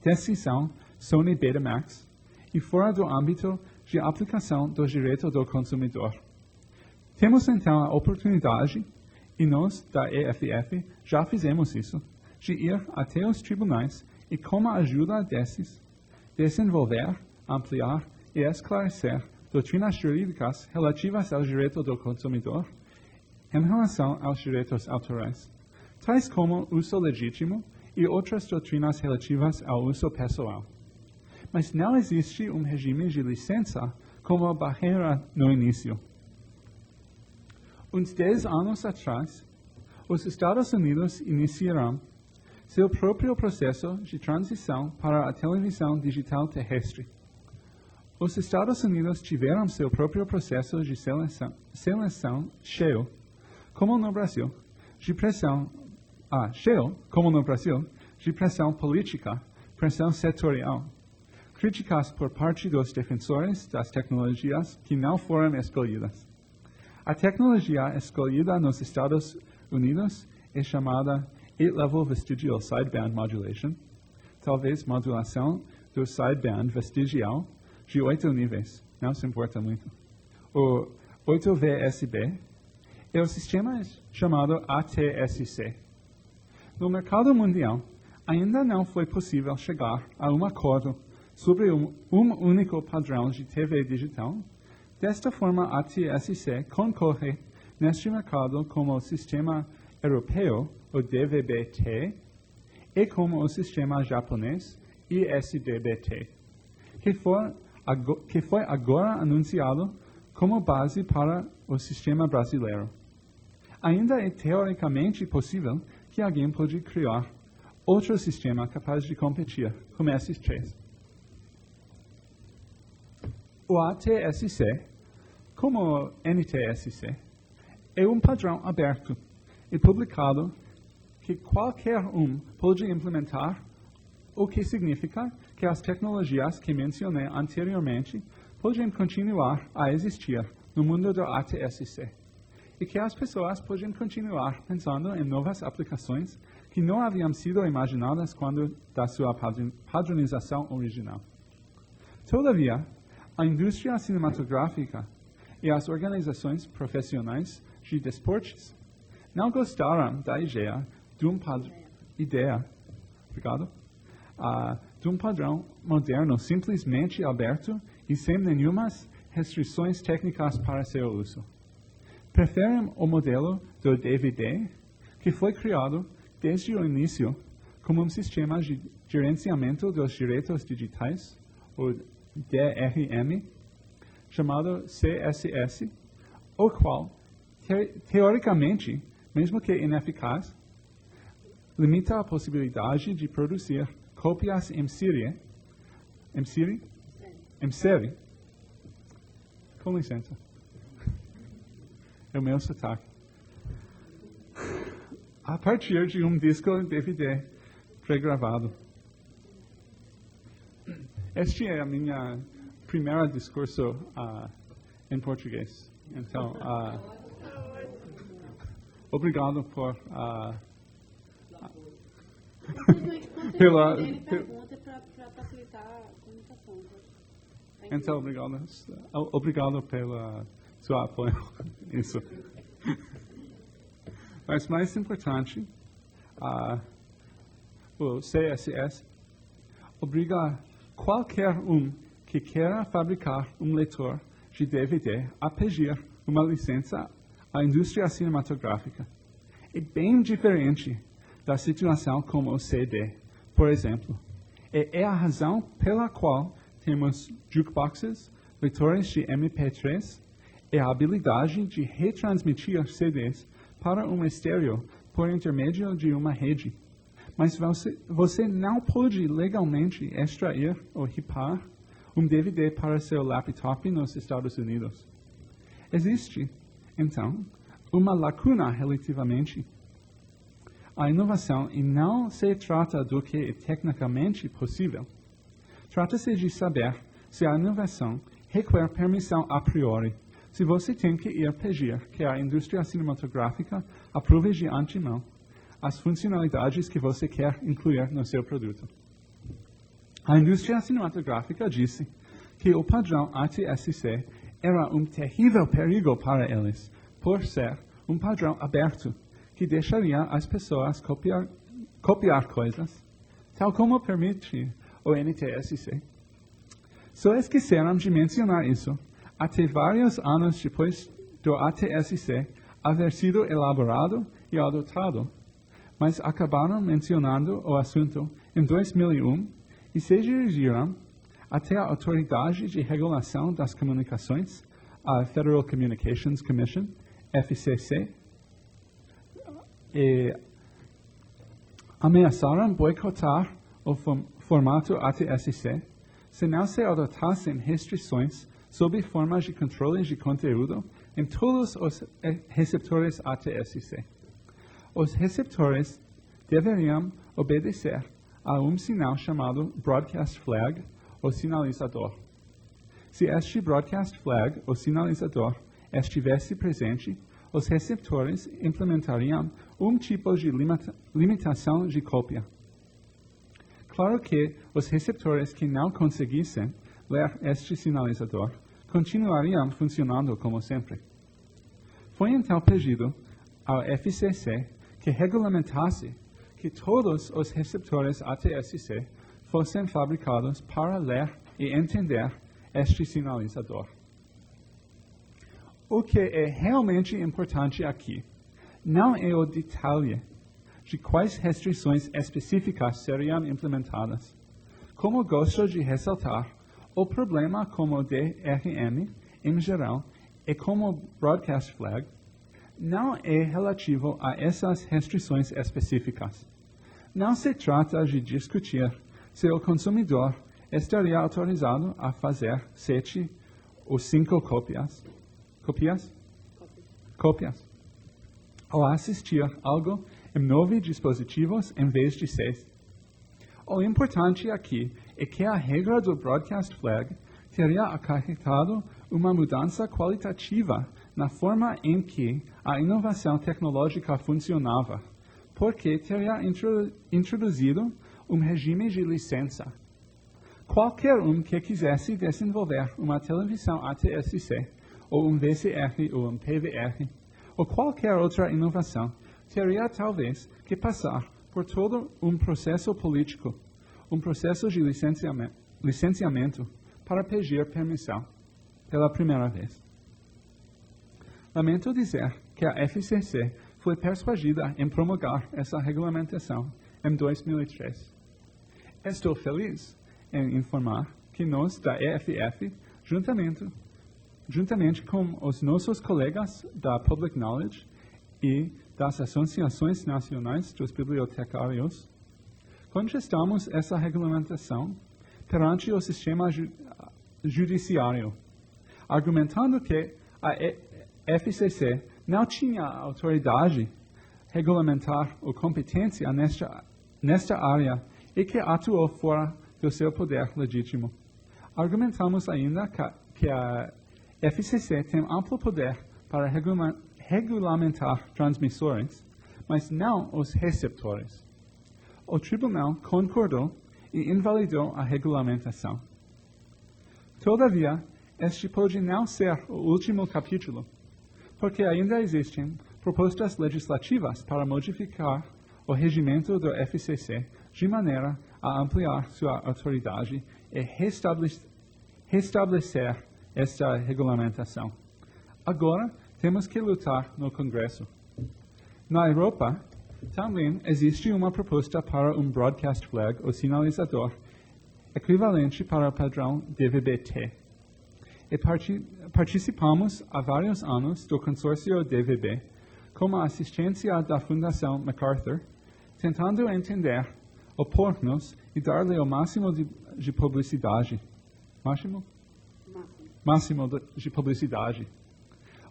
decisão Sony Betamax e fora do âmbito de aplicação do direito do consumidor. Temos então a oportunidade, e nós da EFF já fizemos isso, de ir até os tribunais e, com a ajuda desses, desenvolver, ampliar e esclarecer doutrinas jurídicas relativas ao direito do consumidor em relação aos direitos autorais, tais como uso legítimo e outras doutrinas relativas ao uso pessoal. Mas não existe um regime de licença como barreira no início. Uns 10 anos atrás, os Estados Unidos iniciaram seu próprio processo de transição para a televisão digital terrestre. Os Estados Unidos tiveram seu próprio processo de seleção cheio, como no Brasil, de pressão política, pressão setorial, críticas por parte dos defensores das tecnologias que não foram escolhidas. A tecnologia escolhida nos Estados Unidos é chamada 8-Level Vestigial Sideband Modulation, talvez modulação do sideband vestigial de 8 níveis, não se importa muito. O 8VSB é o sistema chamado ATSC. No mercado mundial, ainda não foi possível chegar a um acordo sobre um único padrão de TV digital. Desta forma, a ATSC concorre neste mercado como o sistema europeu, o DVB-T, e como o sistema japonês, ISDB-T, que foi agora anunciado como base para o sistema brasileiro. Ainda é teoricamente possível que alguém pode criar outro sistema capaz de competir com esses três. O ATSC, como o NTSC, é um padrão aberto e publicado que qualquer um pode implementar, o que significa que as tecnologias que mencionei anteriormente podem continuar a existir no mundo do ATSC e que as pessoas podem continuar pensando em novas aplicações que não haviam sido imaginadas quando da sua padronização original. Todavia, a indústria cinematográfica e as organizações profissionais de desportos não gostaram da ideia de um padrão moderno simplesmente aberto e sem nenhumas restrições técnicas para seu uso. Preferem o modelo do DVD, que foi criado desde o início como um sistema de gerenciamento dos direitos digitais, o DRM, chamado CSS, o qual, teoricamente, mesmo que ineficaz, limita a possibilidade de produzir cópias em série, com licença, é o meu sotaque, a partir de um disco DVD pré-gravado. Este é a minha primeira discurso em português. Então, obrigado por pergunta para facilitar a comunicação. Então, obrigado pelo seu apoio. Isso. Mas mais importante, o CSS obriga qualquer que queira fabricar um leitor de DVD a pedir uma licença à indústria cinematográfica. É bem diferente da situação como o CD, por exemplo. É a razão pela qual temos jukeboxes, leitores de MP3 e a habilidade de retransmitir CDs para um estéreo por intermédio de uma rede. Mas você não pode legalmente extrair ou ripar um DVD para seu laptop nos Estados Unidos. Existe, então, uma lacuna relativamente à inovação e não se trata do que é tecnicamente possível. Trata-se de saber se a inovação requer permissão a priori, se você tem que ir pedir que a indústria cinematográfica aprove de antemão as funcionalidades que você quer incluir no seu produto. A indústria cinematográfica disse que o padrão ATSC era um terrível perigo para eles, por ser um padrão aberto, que deixaria as pessoas copiar coisas, tal como permite o NTSC. Só esqueceram de mencionar isso até vários anos depois do ATSC haver sido elaborado e adotado, mas acabaram mencionando o assunto em 2001 e se dirigiram até a Autoridade de Regulação das Comunicações, a Federal Communications Commission, FCC, e ameaçaram boicotar o formato ATSC se não se adotassem restrições sob formas de controle de conteúdo em todos os receptores ATSC. Os receptores deveriam obedecer a um sinal chamado Broadcast Flag, ou sinalizador. Se este Broadcast Flag, ou sinalizador, estivesse presente, os receptores implementariam um tipo de limitação de cópia. Claro que os receptores que não conseguissem ler este sinalizador continuariam funcionando como sempre. Foi então pedido ao FCC que regulamentasse que todos os receptores ATSC fossem fabricados para ler e entender este sinalizador. O que é realmente importante aqui não é o detalhe de quais restrições específicas seriam implementadas. Como gosto de ressaltar, o problema como o DRM, em geral, e como o Broadcast Flag, não é relativo a essas restrições específicas. Não se trata de discutir se o consumidor estaria autorizado a fazer 7 ou 5 cópias, ou assistir algo em 9 dispositivos em vez de 6. O importante aqui é que a regra do Broadcast Flag teria acarretado uma mudança qualitativa na forma em que a inovação tecnológica funcionava, porque teria introduzido um regime de licença. Qualquer que quisesse desenvolver uma televisão ATSC, ou um VCR ou um PVR, ou qualquer outra inovação, teria talvez que passar por todo um processo político, um processo de licenciamento para pedir permissão pela primeira vez. Lamento dizer que a FCC foi persuadida em promulgar essa regulamentação em 2003. Estou feliz em informar que nós da EFF, juntamente com os nossos colegas da Public Knowledge e das Associações Nacionais dos Bibliotecários, contestamos essa regulamentação perante o sistema judiciário, argumentando que a FCC não tinha autoridade regulamentar ou competência nesta área e que atuou fora do seu poder legítimo. Argumentamos ainda que a FCC tem amplo poder para regulamentar transmissores, mas não os receptores. O tribunal concordou e invalidou a regulamentação. Todavia, este pode não ser o último capítulo, porque ainda existem propostas legislativas para modificar o regimento do FCC de maneira a ampliar sua autoridade e restabelecer esta regulamentação. Agora, temos que lutar no Congresso. Na Europa, também existe uma proposta para um broadcast flag, ou sinalizador, equivalente para o padrão DVB-T. E participamos há vários anos do consórcio DVB, com a assistência da Fundação MacArthur, tentando entender, opor-nos e dar-lhe o máximo de publicidade. Máximo de publicidade.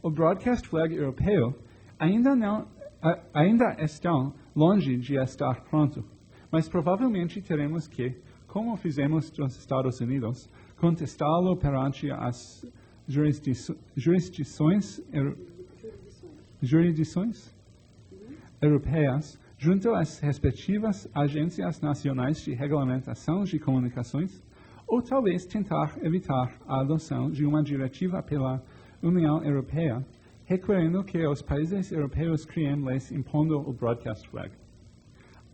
O broadcast flag europeu ainda estão longe de estar pronto, mas provavelmente teremos que, como fizemos nos Estados Unidos, contestá-lo perante as jurisdições europeias, junto às respectivas agências nacionais de regulamentação de comunicações, ou talvez tentar evitar a adoção de uma diretiva pela União Europeia, requerendo que os países europeus criem leis impondo o broadcast flag.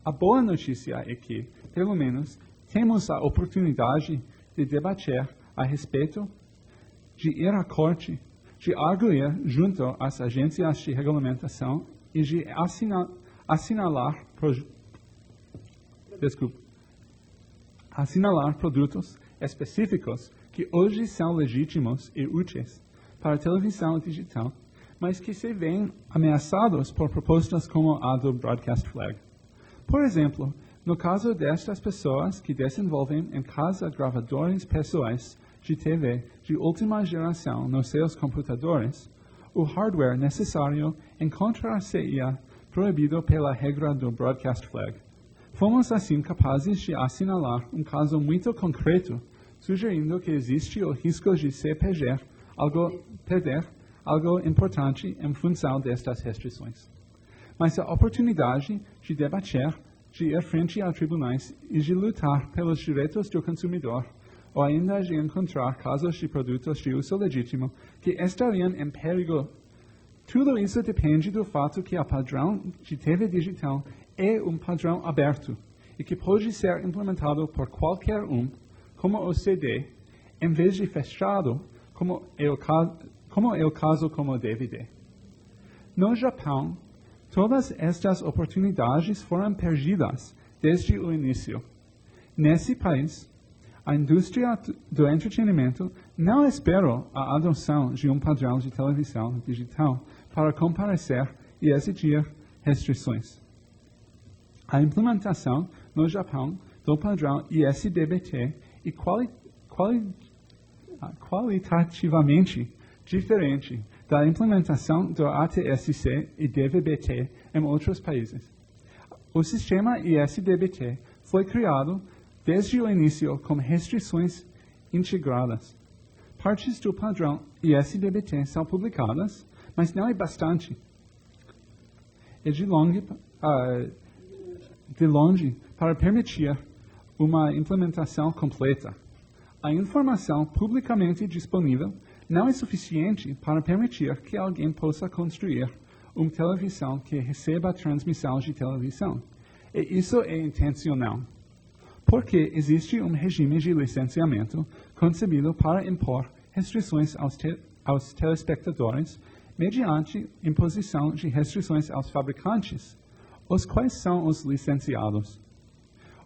A boa notícia é que, pelo menos, temos a oportunidade de debater a respeito, de ir à corte, de arguir junto às agências de regulamentação e de assinalar produtos específicos que hoje são legítimos e úteis para a televisão digital, mas que se veem ameaçados por propostas como a do broadcast flag. Por exemplo, no caso destas pessoas que desenvolvem em casa gravadores pessoais de TV de última geração nos seus computadores, o hardware necessário encontrar-se-ia proibido pela regra do broadcast flag. Fomos assim capazes de assinalar um caso muito concreto, sugerindo que existe o risco de se perder algo importante em função destas restrições. Mas a oportunidade de debater, de ir frente a tribunais e de lutar pelos direitos do consumidor, ou ainda de encontrar casos de produtos de uso legítimo que estariam em perigo. Tudo isso depende do fato que o padrão de TV digital é um padrão aberto e que pode ser implementado por qualquer um, como o CD, em vez de fechado, como é o caso como o DVD. No Japão, todas estas oportunidades foram perdidas desde o início. Nesse país, a indústria do entretenimento não esperou a adoção de um padrão de televisão digital para comparecer e exigir restrições. A implementação no Japão do padrão ISDBT é qualitativamente diferente da implementação do ATSC e DVB-T em outros países. O sistema ISDBT foi criado desde o início com restrições integradas. Partes do padrão ISDBT são publicadas, mas não é bastante. É de longe para permitir uma implementação completa. A informação publicamente disponível não é suficiente para permitir que alguém possa construir uma televisão que receba transmissão de televisão. E isso é intencional, porque existe um regime de licenciamento concebido para impor restrições aos telespectadores mediante imposição de restrições aos fabricantes, os quais são os licenciados.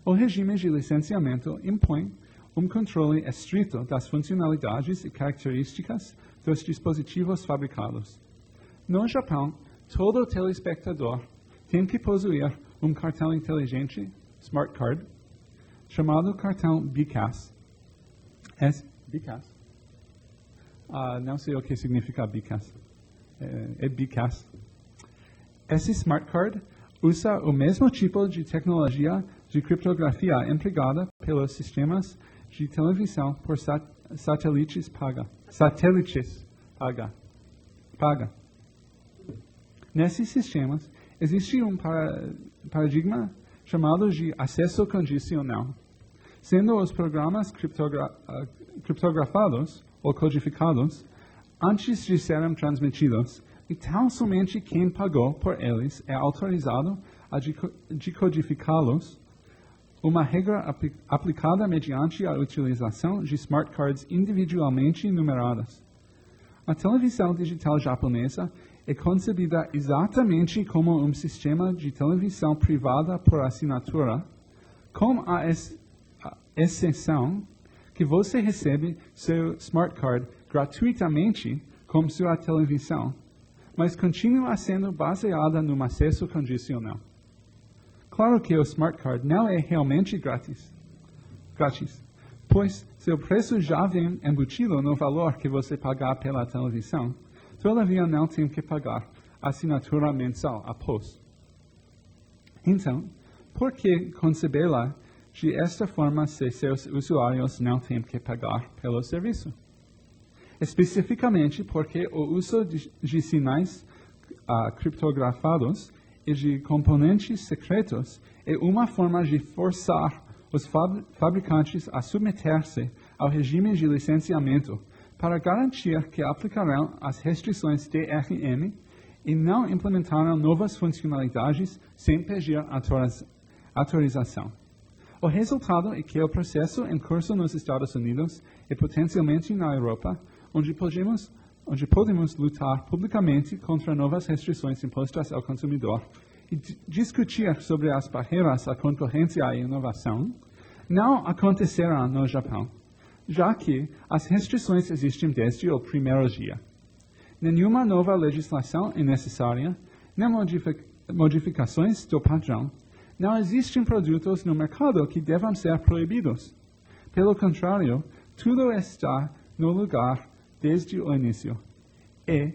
O regime de licenciamento impõe um controle estrito das funcionalidades e características dos dispositivos fabricados. No Japão, todo telespectador tem que possuir um cartão inteligente, Smart Card, chamado cartão BCAS. BCAS? Não sei o que significa BCAS. É BCAS. Esse Smart Card usa o mesmo tipo de tecnologia de criptografia empregada pelos sistemas de televisão por satélites paga. Nesses sistemas, existe um paradigma chamado de acesso condicional, sendo os programas criptografados ou codificados antes de serem transmitidos, e tão somente quem pagou por eles é autorizado a decodificá-los, uma regra aplicada mediante a utilização de smart cards individualmente numeradas. A televisão digital japonesa é concebida exatamente como um sistema de televisão privada por assinatura, com a exceção que você recebe seu smart card gratuitamente com sua televisão, mas continua sendo baseada num acesso condicional. Claro que o smart card não é realmente grátis, pois seu preço já vem embutido no valor que você pagar pela televisão, todavia não tem que pagar assinatura mensal após. Então, por que concebê-la de esta forma se seus usuários não têm que pagar pelo serviço? Especificamente porque o uso de sinais criptografados e de componentes secretos é uma forma de forçar os fabricantes a submeter-se ao regime de licenciamento para garantir que aplicarão as restrições DRM e não implementarão novas funcionalidades sem pedir autorização. O resultado é que o processo em curso nos Estados Unidos e potencialmente na Europa, onde podemos lutar publicamente contra novas restrições impostas ao consumidor e discutir sobre as barreiras à concorrência e inovação, não acontecerá no Japão, já que as restrições existem desde o primeiro dia. Nenhuma nova legislação é necessária, nem modificações do padrão. Não existem produtos no mercado que devam ser proibidos. Pelo contrário, tudo está no lugar desde o início. E,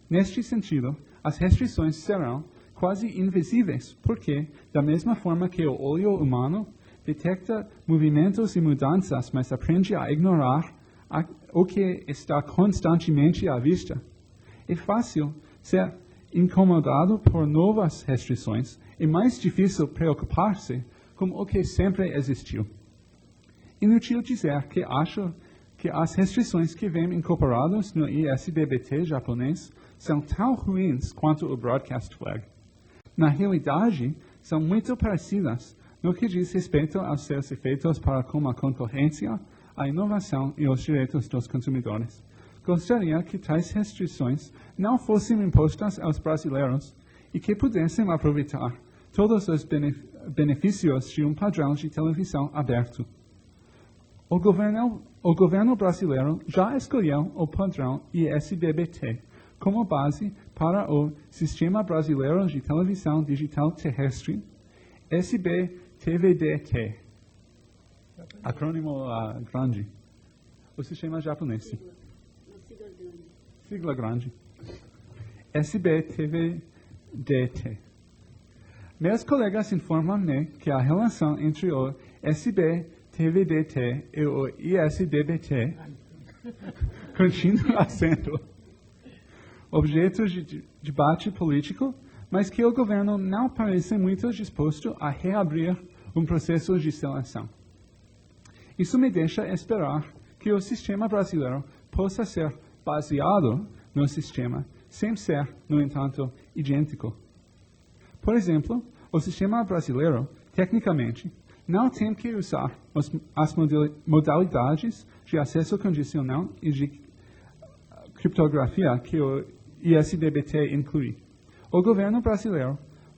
neste sentido, as restrições serão quase invisíveis, porque, da mesma forma que o olho humano detecta movimentos e mudanças, mas aprende a ignorar o que está constantemente à vista, é fácil ser incomodado por novas restrições e mais difícil preocupar-se com o que sempre existiu. Inútil dizer que acho que as restrições que vêm incorporadas no ISDBT japonês são tão ruins quanto o Broadcast Flag. Na realidade, são muito parecidas no que diz respeito aos seus efeitos para com a concorrência, a inovação e os direitos dos consumidores. Gostaria que tais restrições não fossem impostas aos brasileiros e que pudessem aproveitar todos os benefícios de um padrão de televisão aberto. O governo brasileiro já escolheu o padrão ISDBT como base para o Sistema Brasileiro de Televisão Digital Terrestre, SBTVDT, acrônimo grande, o sistema japonês. Sigla grande. SBTVDT. Meus colegas informam-me que a relação entre o SBTVDT e o ISDBT continua sendo objeto de debate político, mas que o governo não parece muito disposto a reabrir um processo de seleção. Isso me deixa esperar que o sistema brasileiro possa ser baseado no sistema, sem ser, no entanto, idêntico. Por exemplo, o sistema brasileiro, tecnicamente, não tem que usar as modalidades de acesso condicional e de criptografia que o ISDBT inclui. O governo brasileiro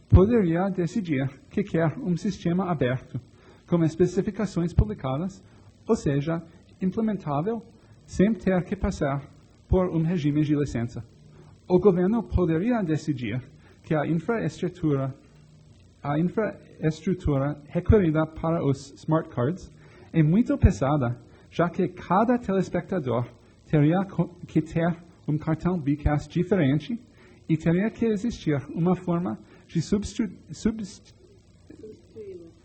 poderia decidir que quer um sistema aberto, com especificações publicadas, ou seja, implementável, sem ter que passar por um regime de licença. O governo poderia decidir que a infraestrutura requerida para os smart cards é muito pesada, já que cada telespectador teria que ter cartão BCAS diferente e teria que existir uma forma de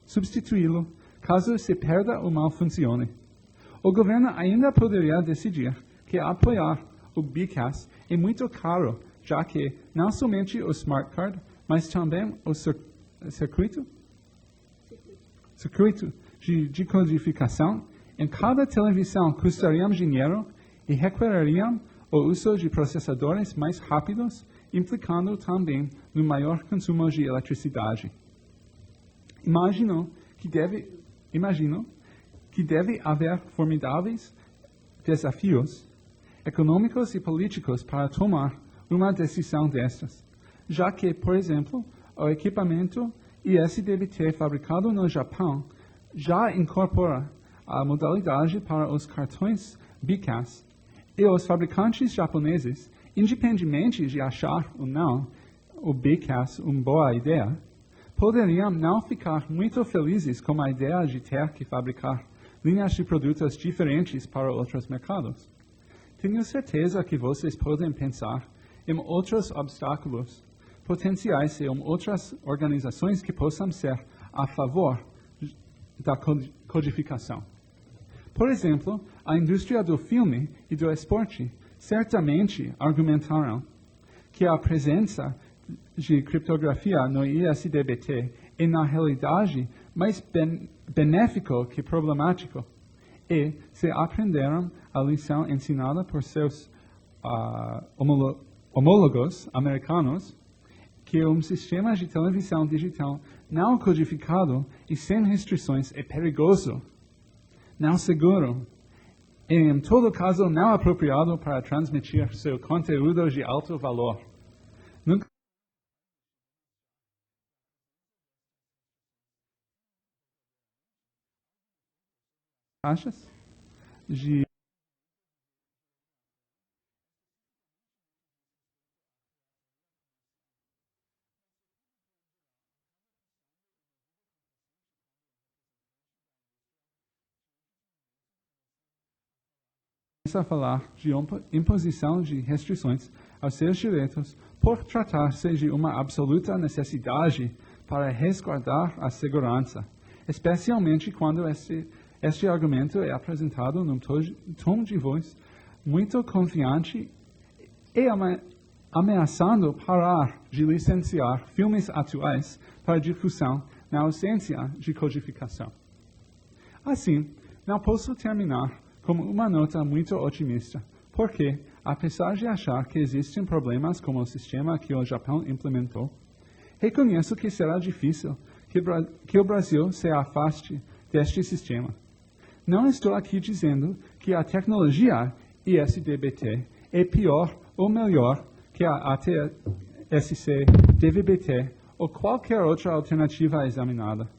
substituí-lo caso se perda ou mal funcione. O governo ainda poderia decidir que apoiar o BCAS é muito caro, já que não somente o smart card, mas também o circuito de codificação em cada televisão custariam dinheiro e requereriam o uso de processadores mais rápidos, implicando também no maior consumo de eletricidade. Imagino que deve haver formidáveis desafios econômicos e políticos para tomar uma decisão destas, já que, por exemplo, o equipamento ISDBT fabricado no Japão já incorpora a modalidade para os cartões BCAS, e os fabricantes japoneses, independentemente de achar ou não o BCAS uma boa ideia, poderiam não ficar muito felizes com a ideia de ter que fabricar linhas de produtos diferentes para outros mercados. Tenho certeza que vocês podem pensar em outros obstáculos potenciais e em outras organizações que possam ser a favor da codificação. Por exemplo, a indústria do filme e do esporte certamente argumentaram que a presença de criptografia no ISDBT é, na realidade, mais benéfico que problemático. E, se aprenderam a lição ensinada por seus homólogos americanos, que um sistema de televisão digital não codificado e sem restrições é perigoso, não seguro, e, em todo caso, não apropriado para transmitir seu conteúdo de alto valor. Nunca taxas de a falar de imposição de restrições aos seus direitos por tratar-se de uma absoluta necessidade para resguardar a segurança, especialmente quando este argumento é apresentado num tom de voz muito confiante e ameaçando parar de licenciar filmes atuais para difusão na ausência de codificação. Assim, não posso terminar como uma nota muito otimista, porque, apesar de achar que existem problemas como o sistema que o Japão implementou, reconheço que será difícil que o Brasil se afaste deste sistema. Não estou aqui dizendo que a tecnologia ISDBT é pior ou melhor que a ATSC DVB-T ou qualquer outra alternativa examinada.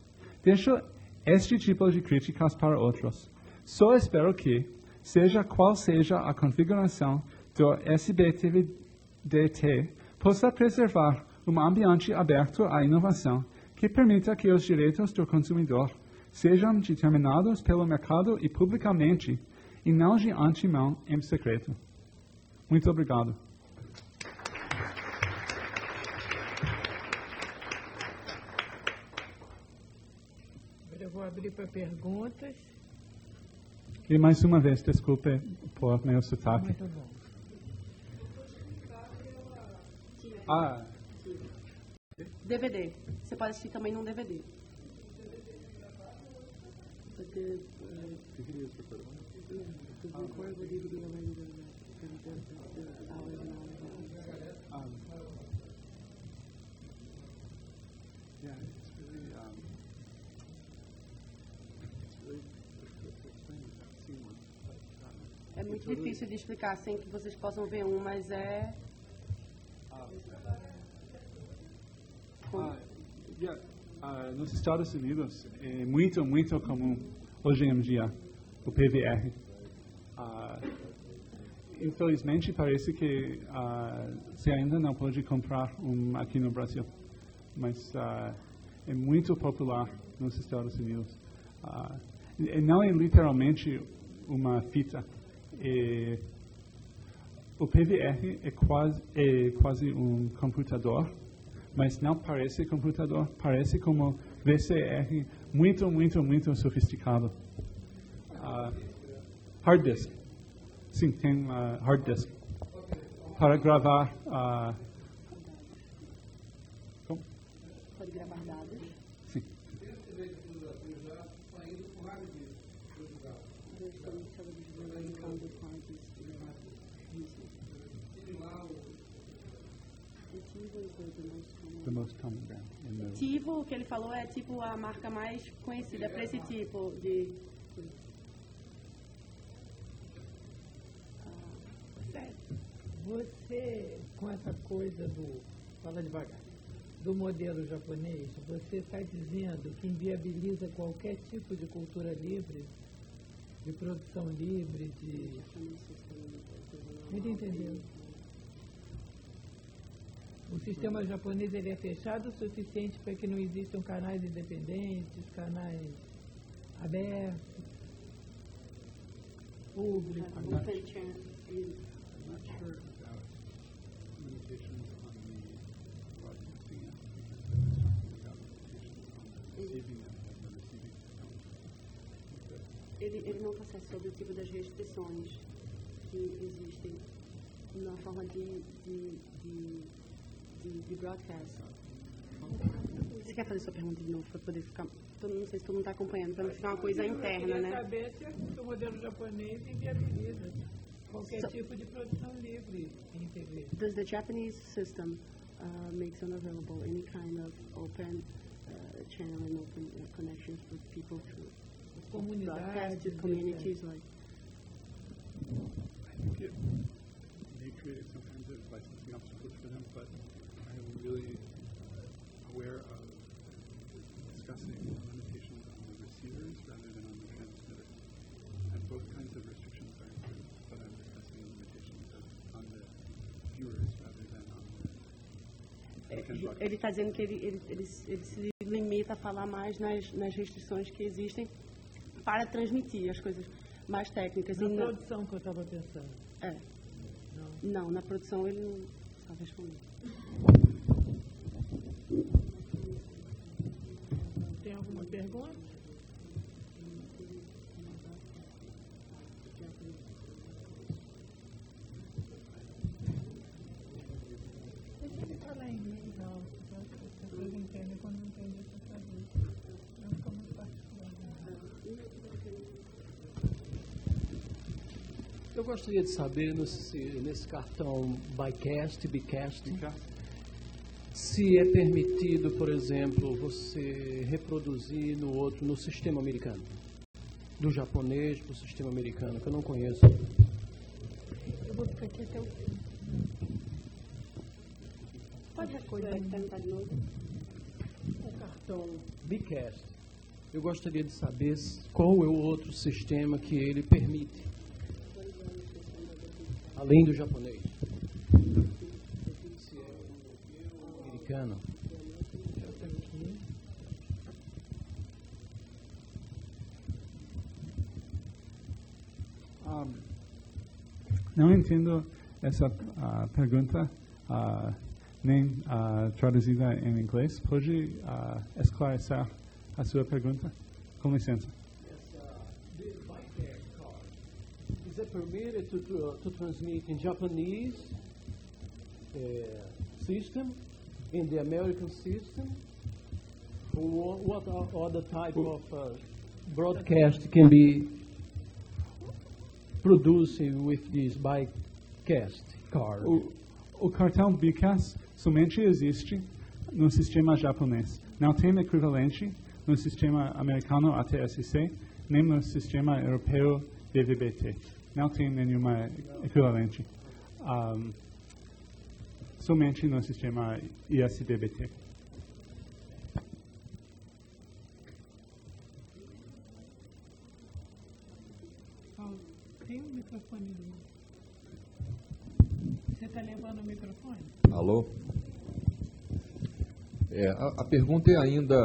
Deixo este tipo de críticas para outros. Só espero que, seja qual seja a configuração do SBTVDT, possa preservar um ambiente aberto à inovação que permita que os direitos do consumidor sejam determinados pelo mercado e publicamente, e não de antemão em secreto. Muito obrigado. Agora eu vou abrir para perguntas. E mais uma vez, desculpe por meu sotaque. Muito bom. DVD. Você pode assistir também num DVD. É muito difícil de explicar sem que vocês possam ver um, mas é... Nos Estados Unidos é muito, muito comum hoje em dia o PVR. infelizmente, parece que você ainda não pode comprar um aqui no Brasil, mas é muito popular nos Estados Unidos. E não é literalmente uma fita. O PVR é quase um computador, mas não parece computador, parece como VCR muito, muito, muito sofisticado. Hard disk. Sim, tem hard disk. Para gravar... Pode gravar dados. Sim. The most common brand. Tivo, o que ele falou, é tipo a marca mais conhecida para esse tipo de... Você, com essa coisa fala devagar, do modelo japonês, você está dizendo que inviabiliza qualquer tipo de cultura livre, de produção livre, Muito entendeu? O sistema japonês ele é fechado o suficiente para que não existam canais independentes, canais abertos, públicos. I'm not sure about limitations on the broadcasting about limitations on the receiving and the receiving system. Ele não está sobre o tipo das restrições que existem na forma de broadcast. Você quer fazer sua pergunta de novo para poder ficar... Não sei se todo mundo está acompanhando, para não ficar uma coisa interna, né? Eu queria saber se o modelo japonês inviabiliza qualquer tipo de produção livre em TV. Does the Japanese system makes unavailable any kind of open channel and open connections for people to broadcast to communities like? I think it may create some kinds of licensing obstacles for them, but I'm really aware of discussing limitations on the receivers rather than on the transmitters. And both kinds of restrictions are included, but I'm discussing limitations on the viewers rather than on the... Ele está dizendo que ele se limita a falar mais nas restrições que existem para transmitir as coisas mais técnicas. Na produção que eu estava pensando. Não, na produção ele não sabe responder. Tem alguma pergunta? Deixa ele falar em inglês alto, porque as pessoas entendem quando não entendem o que está dizendo. Não fica muito particular. Eu gostaria de saber, nesse cartão Bycast, se é permitido, por exemplo, você reproduzir no sistema americano, do japonês para o sistema americano, que eu não conheço. Eu vou ficar aqui até o fim. Pode perguntar de novo? O cartão Bycast, eu gostaria de saber qual é o outro sistema que ele permite, além do japonês. Se é o americano. Não entendo essa pergunta, nem traduzida em inglês. Pode esclarecer a sua pergunta? Com licença. Is it permitted to transmit in Japanese system, in the American system? Or what other type of broadcast can be produced with this Bycast card? O cartão Bycast somente existe no sistema japonês. Não tem equivalente no sistema americano ATSC, nem no sistema europeu DVB-T. Não tem nenhuma equivalente. Somente no sistema ISDB-T. Tem um microfone do... Você está levando o microfone? Alô? A pergunta é ainda,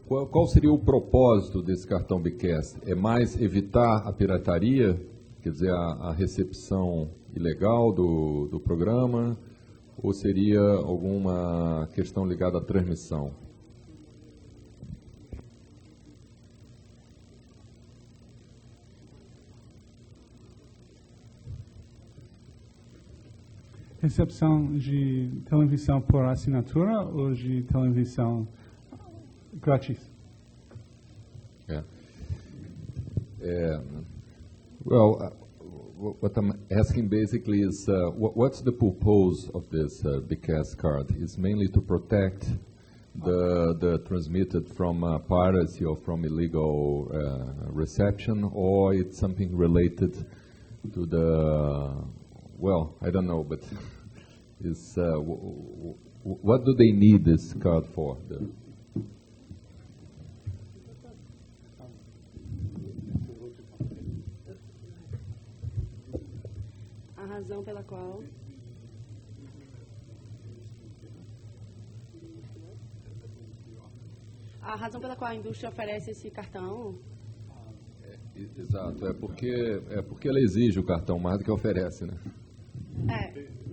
qual seria o propósito desse cartão Bicast? É mais evitar a pirataria, quer dizer, a recepção ilegal do programa, ou seria alguma questão ligada à transmissão? Recepção de televisão por assinatura ou de televisão grátis? Well, what I'm asking basically is, what's the purpose of this Bicast card? It's mainly to protect the transmitted from piracy or from illegal reception, or it's something related to the, well, I don't know, but is what do they need this card for? A razão pela qual a indústria oferece esse cartão? Exato, é porque ela exige o cartão mais do que oferece, né?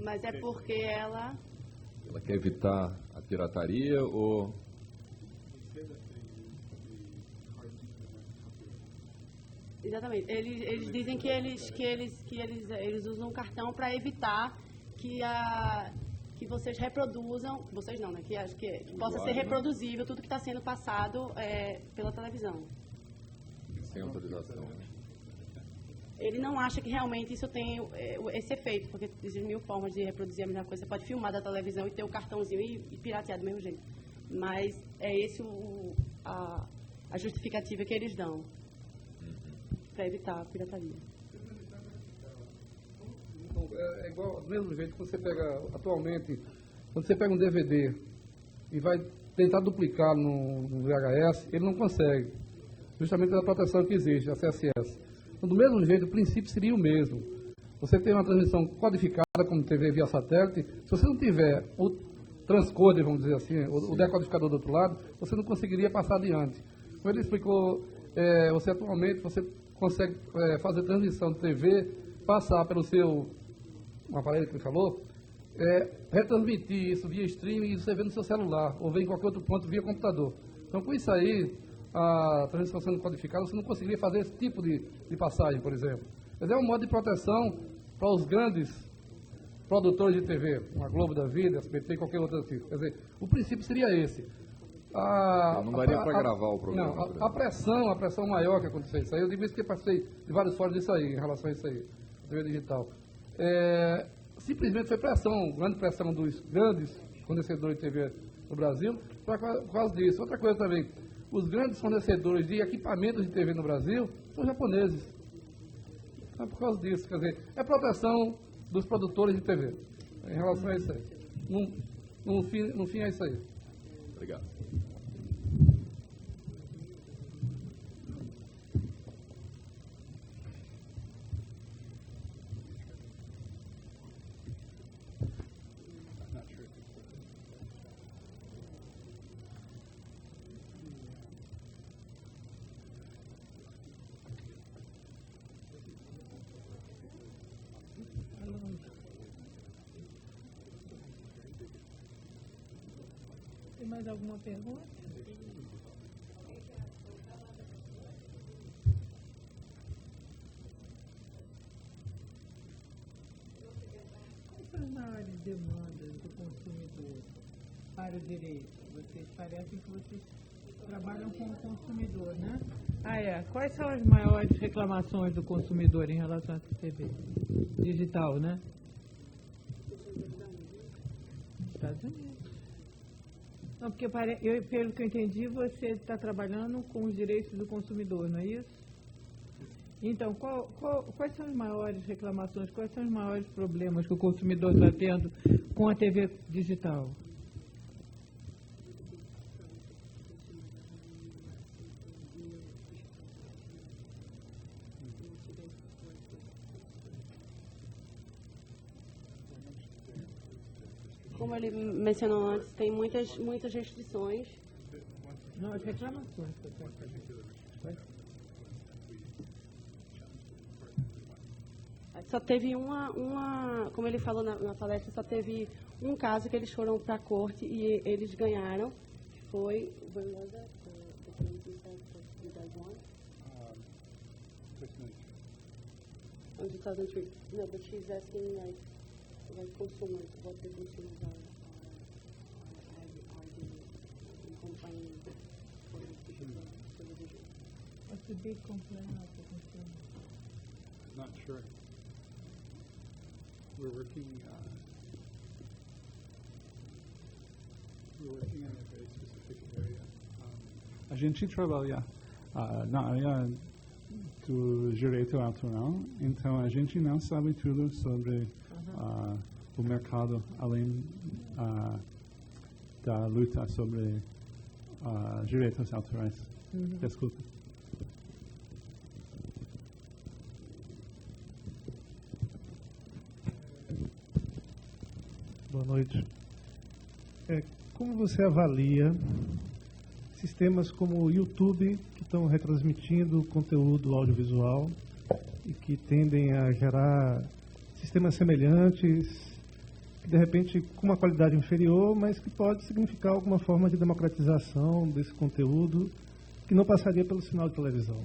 Mas é porque ela quer evitar a pirataria ou... Exatamente. Eles dizem que eles usam o cartão para evitar que vocês reproduzam, vocês não, né? Que possa ser reproduzível tudo que está sendo passado pela televisão. Sem autorização. Ele não acha que realmente isso tem esse efeito, porque existem mil formas de reproduzir a mesma coisa. Você pode filmar da televisão e ter o cartãozinho e piratear do mesmo jeito. Mas é esse a justificativa que eles dão para evitar a pirataria. É igual, do mesmo jeito que você pega atualmente, quando você pega um DVD e vai tentar duplicar no VHS, ele não consegue. Justamente pela proteção que existe, a CSS. Então, do mesmo jeito, o princípio seria o mesmo. Você tem uma transmissão codificada, como TV via satélite, se você não tiver o transcoder, vamos dizer assim, o decodificador do outro lado, você não conseguiria passar adiante. Como ele explicou, você atualmente consegue fazer transmissão de TV, passar pelo seu aparelho que ele falou, retransmitir isso via streaming e você vê no seu celular, ou vê em qualquer outro ponto via computador. Então, com isso aí, a transmissão sendo codificada, você não conseguiria fazer esse tipo de passagem, por exemplo. Mas é um modo de proteção para os grandes produtores de TV, a Globo da Vida, a SBT e qualquer outro tipo. Quer dizer, o princípio seria esse. Não daria para gravar o programa. Não, a pressão maior que aconteceu isso aí, eu disse que passei de vários fóruns disso aí, em relação a isso aí, TV digital. Simplesmente foi grande pressão dos grandes fornecedores de TV no Brasil, por causa disso. Outra coisa também, os grandes fornecedores de equipamentos de TV no Brasil são japoneses. É por causa disso, quer dizer, é proteção dos produtores de TV, em relação a isso aí. No fim é isso aí. Obrigado. Tem mais alguma pergunta? Quais são as maiores demandas do consumidor para o direito? Vocês parecem que vocês trabalham com o consumidor, né? Quais são as maiores reclamações do consumidor em relação à TV digital, né? Estados Unidos. Não, porque pelo que eu entendi, você está trabalhando com os direitos do consumidor, não é isso? Então, quais são as maiores reclamações, quais são os maiores problemas que o consumidor está tendo com a TV digital? como ele mencionou antes, tem muitas restrições. Não, as reclamações que eu tenho que fazer. Só teve como ele falou na palestra, só teve um caso que eles foram para a corte e eles ganharam, que foi... When was it? The case you said that you guys won? In 2003. No, but she's asking like consumers, what the consumers are complaining for the television. What's the big complaint of the consumer? Not sure. We're working in a very specific area. A gente trabalha na área do direito autoral, então a gente não sabe tudo sobre o mercado, além da luta sobre direitos autorais. Desculpa. Boa noite. Como você avalia sistemas como o YouTube, que estão retransmitindo conteúdo audiovisual e que tendem a gerar sistemas semelhantes, que de repente com uma qualidade inferior, mas que pode significar alguma forma de democratização desse conteúdo que não passaria pelo sinal de televisão?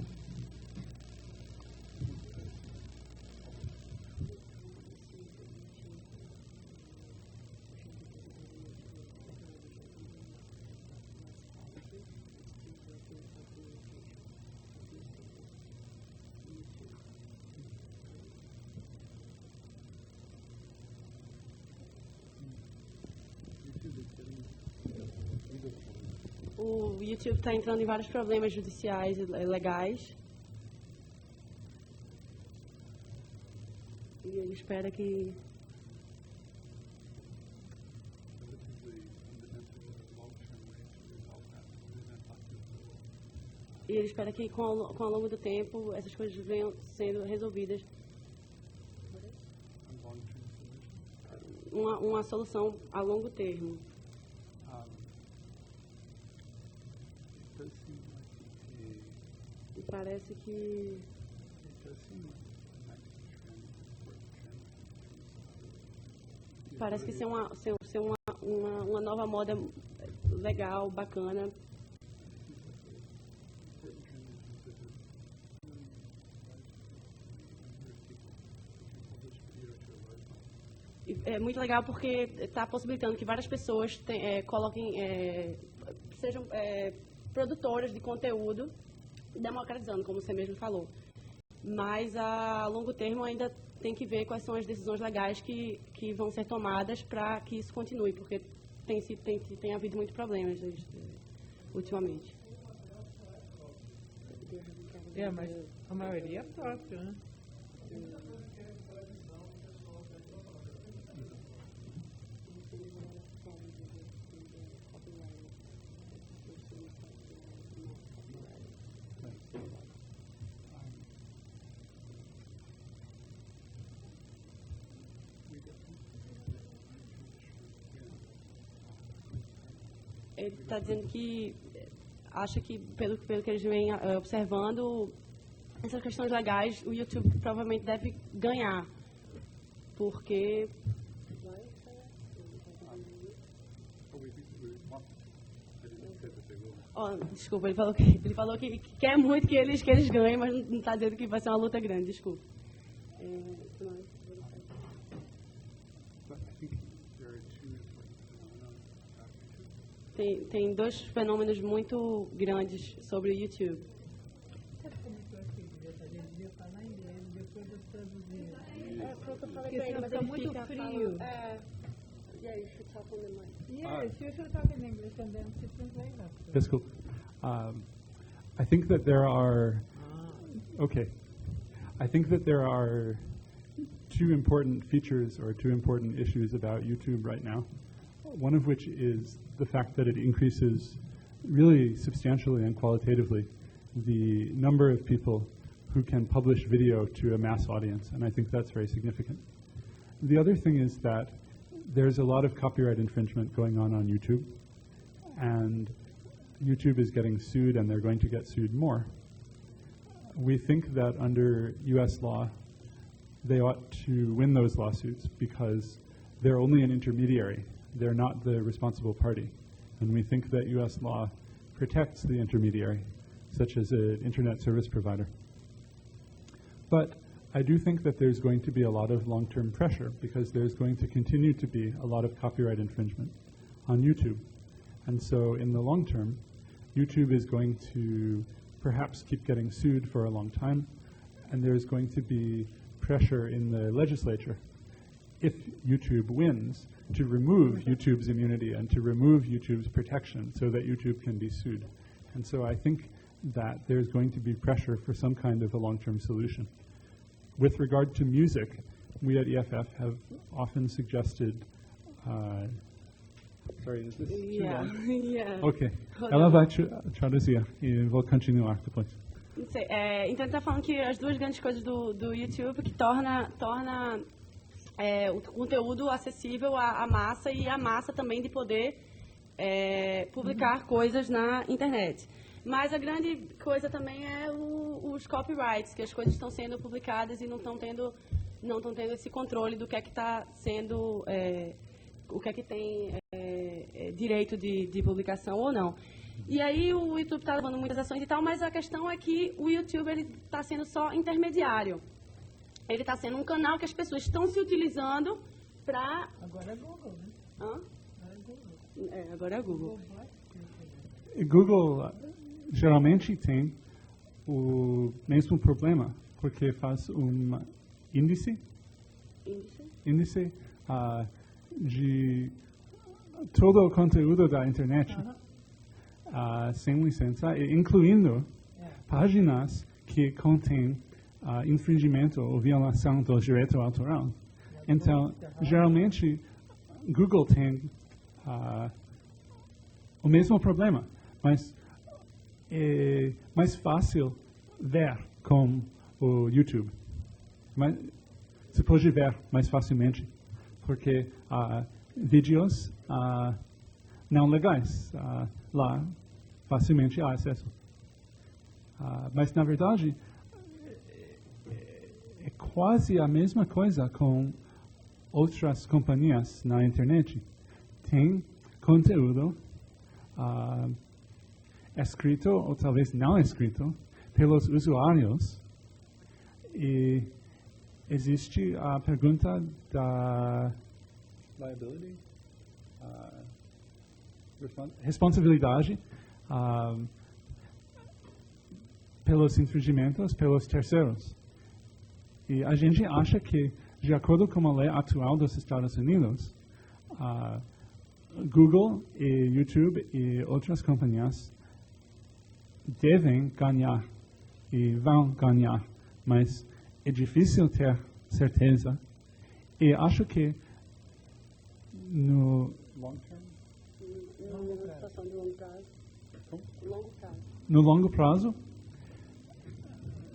O YouTube está entrando em vários problemas judiciais e legais. E ele espera que... E ele espera que, com ao longo do tempo, essas coisas venham sendo resolvidas. Uma solução a longo termo. E parece que... Parece que ser uma nova moda legal, bacana. E é muito legal porque está possibilitando que várias pessoas sejam produtoras de conteúdo, democratizando, como você mesmo falou. Mas a longo termo ainda tem que ver quais são as decisões legais que vão ser tomadas para que isso continue, porque tem havido muitos problemas ultimamente. Mas a maioria é própria, né? Ele está dizendo que acha que, pelo que eles vêm observando, essas questões legais, o YouTube provavelmente deve ganhar, porque... Desculpa, ele falou que quer muito que eles ganhem, mas não está dizendo que vai ser uma luta grande, desculpa. Tem dois fenômenos muito grandes sobre o YouTube. Sabe como eu achei que ele devia falar inglês depois de traduzir? Foi o que eu falei Porque para ele, mas tá ele muito fica frio. Yeah, you should talk on the mic. Yes, you should talk in English and then she translates after. Desculpa. I think that there are... Okay. I think that there are two important features or two important issues about YouTube right now. One of which is the fact that it increases really substantially and qualitatively the number of people who can publish video to a mass audience, and I think that's very significant. The other thing is that there's a lot of copyright infringement going on YouTube, and YouTube is getting sued, and they're going to get sued more. We think that under US law, they ought to win those lawsuits because they're only an intermediary. They're not the responsible party. And we think that US law protects the intermediary, such as an internet service provider. But I do think that there's going to be a lot of long-term pressure because there's going to continue to be a lot of copyright infringement on YouTube. And so in the long term, YouTube is going to perhaps keep getting sued for a long time, and there's going to be pressure in the legislature, if YouTube wins, to remove YouTube's immunity and to remove YouTube's protection so that YouTube can be sued. And so I think that there's going to be pressure for some kind of a long-term solution. With regard to music, we at EFF have often suggested sorry, is this too long? Yeah. Ok. Ela vai traduzir e vou continuar depois. Não sei, então ele está falando que as duas grandes coisas do YouTube que torna o conteúdo acessível à massa e a massa também de poder publicar coisas na internet. Mas a grande coisa também é os copyrights, que as coisas estão sendo publicadas e não estão tendo esse controle do que é que está sendo, o que é que tem direito de publicação ou não. E aí o YouTube está levando muitas ações e tal, mas a questão é que o YouTube está sendo só intermediário. Ele está sendo um canal que as pessoas estão se utilizando para... Agora é Google, né? Hã? Agora é Google. Google geralmente tem o mesmo problema, porque faz um índice de todo o conteúdo da internet, sem licença, incluindo páginas que contêm infringimento ou violação do direito autoral. Então, geralmente, Google tem o mesmo problema, mas é mais fácil ver com o YouTube. Mas se pode ver mais facilmente, porque vídeos não legais lá facilmente há acesso. Mas, na verdade, é quase a mesma coisa com outras companhias na internet. Tem conteúdo escrito, ou talvez não escrito, pelos usuários, e existe a pergunta da liability, responsabilidade pelos infringimentos pelos terceiros. E a gente acha que, de acordo com a lei atual dos Estados Unidos, Google e YouTube e outras companhias devem ganhar e vão ganhar, mas é difícil ter certeza. E acho que no longo prazo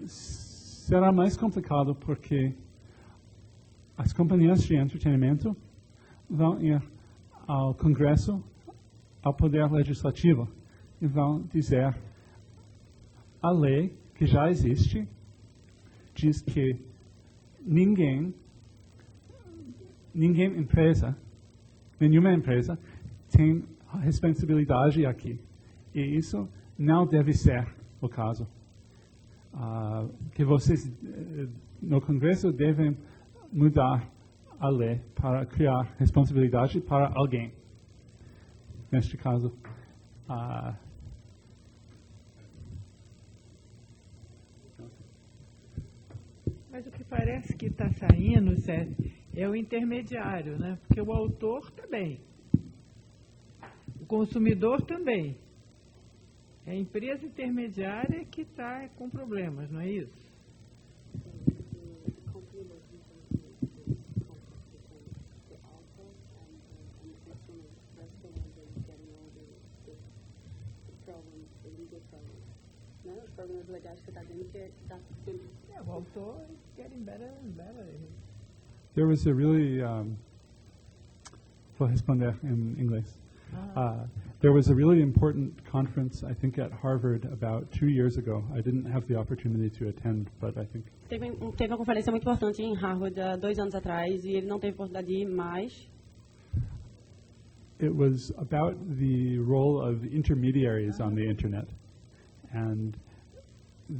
será mais complicado porque as companhias de entretenimento vão ir ao Congresso, ao Poder Legislativo, e vão dizer: a lei que já existe diz que nenhuma empresa tem responsabilidade aqui. E isso não deve ser o caso. Que vocês no Congresso devem mudar a lei para criar responsabilidade para alguém. Neste caso, mas o que parece que está saindo, Sérgio, é o intermediário, né? Porque o autor está bem, o consumidor também. É a empresa intermediária que está com problemas, não é isso? Os problemas legais que você está dizendo que está sendo... o autor is getting better and better. There was a really Vou responder em inglês. There was a really important conference, I think, at Harvard about 2 years ago. I didn't have the opportunity to attend, but I think Teve uma conferência muito importante em Harvard há 2 anos atrás e ele não teve oportunidade de ir, mas it was about the role of intermediaries on the internet and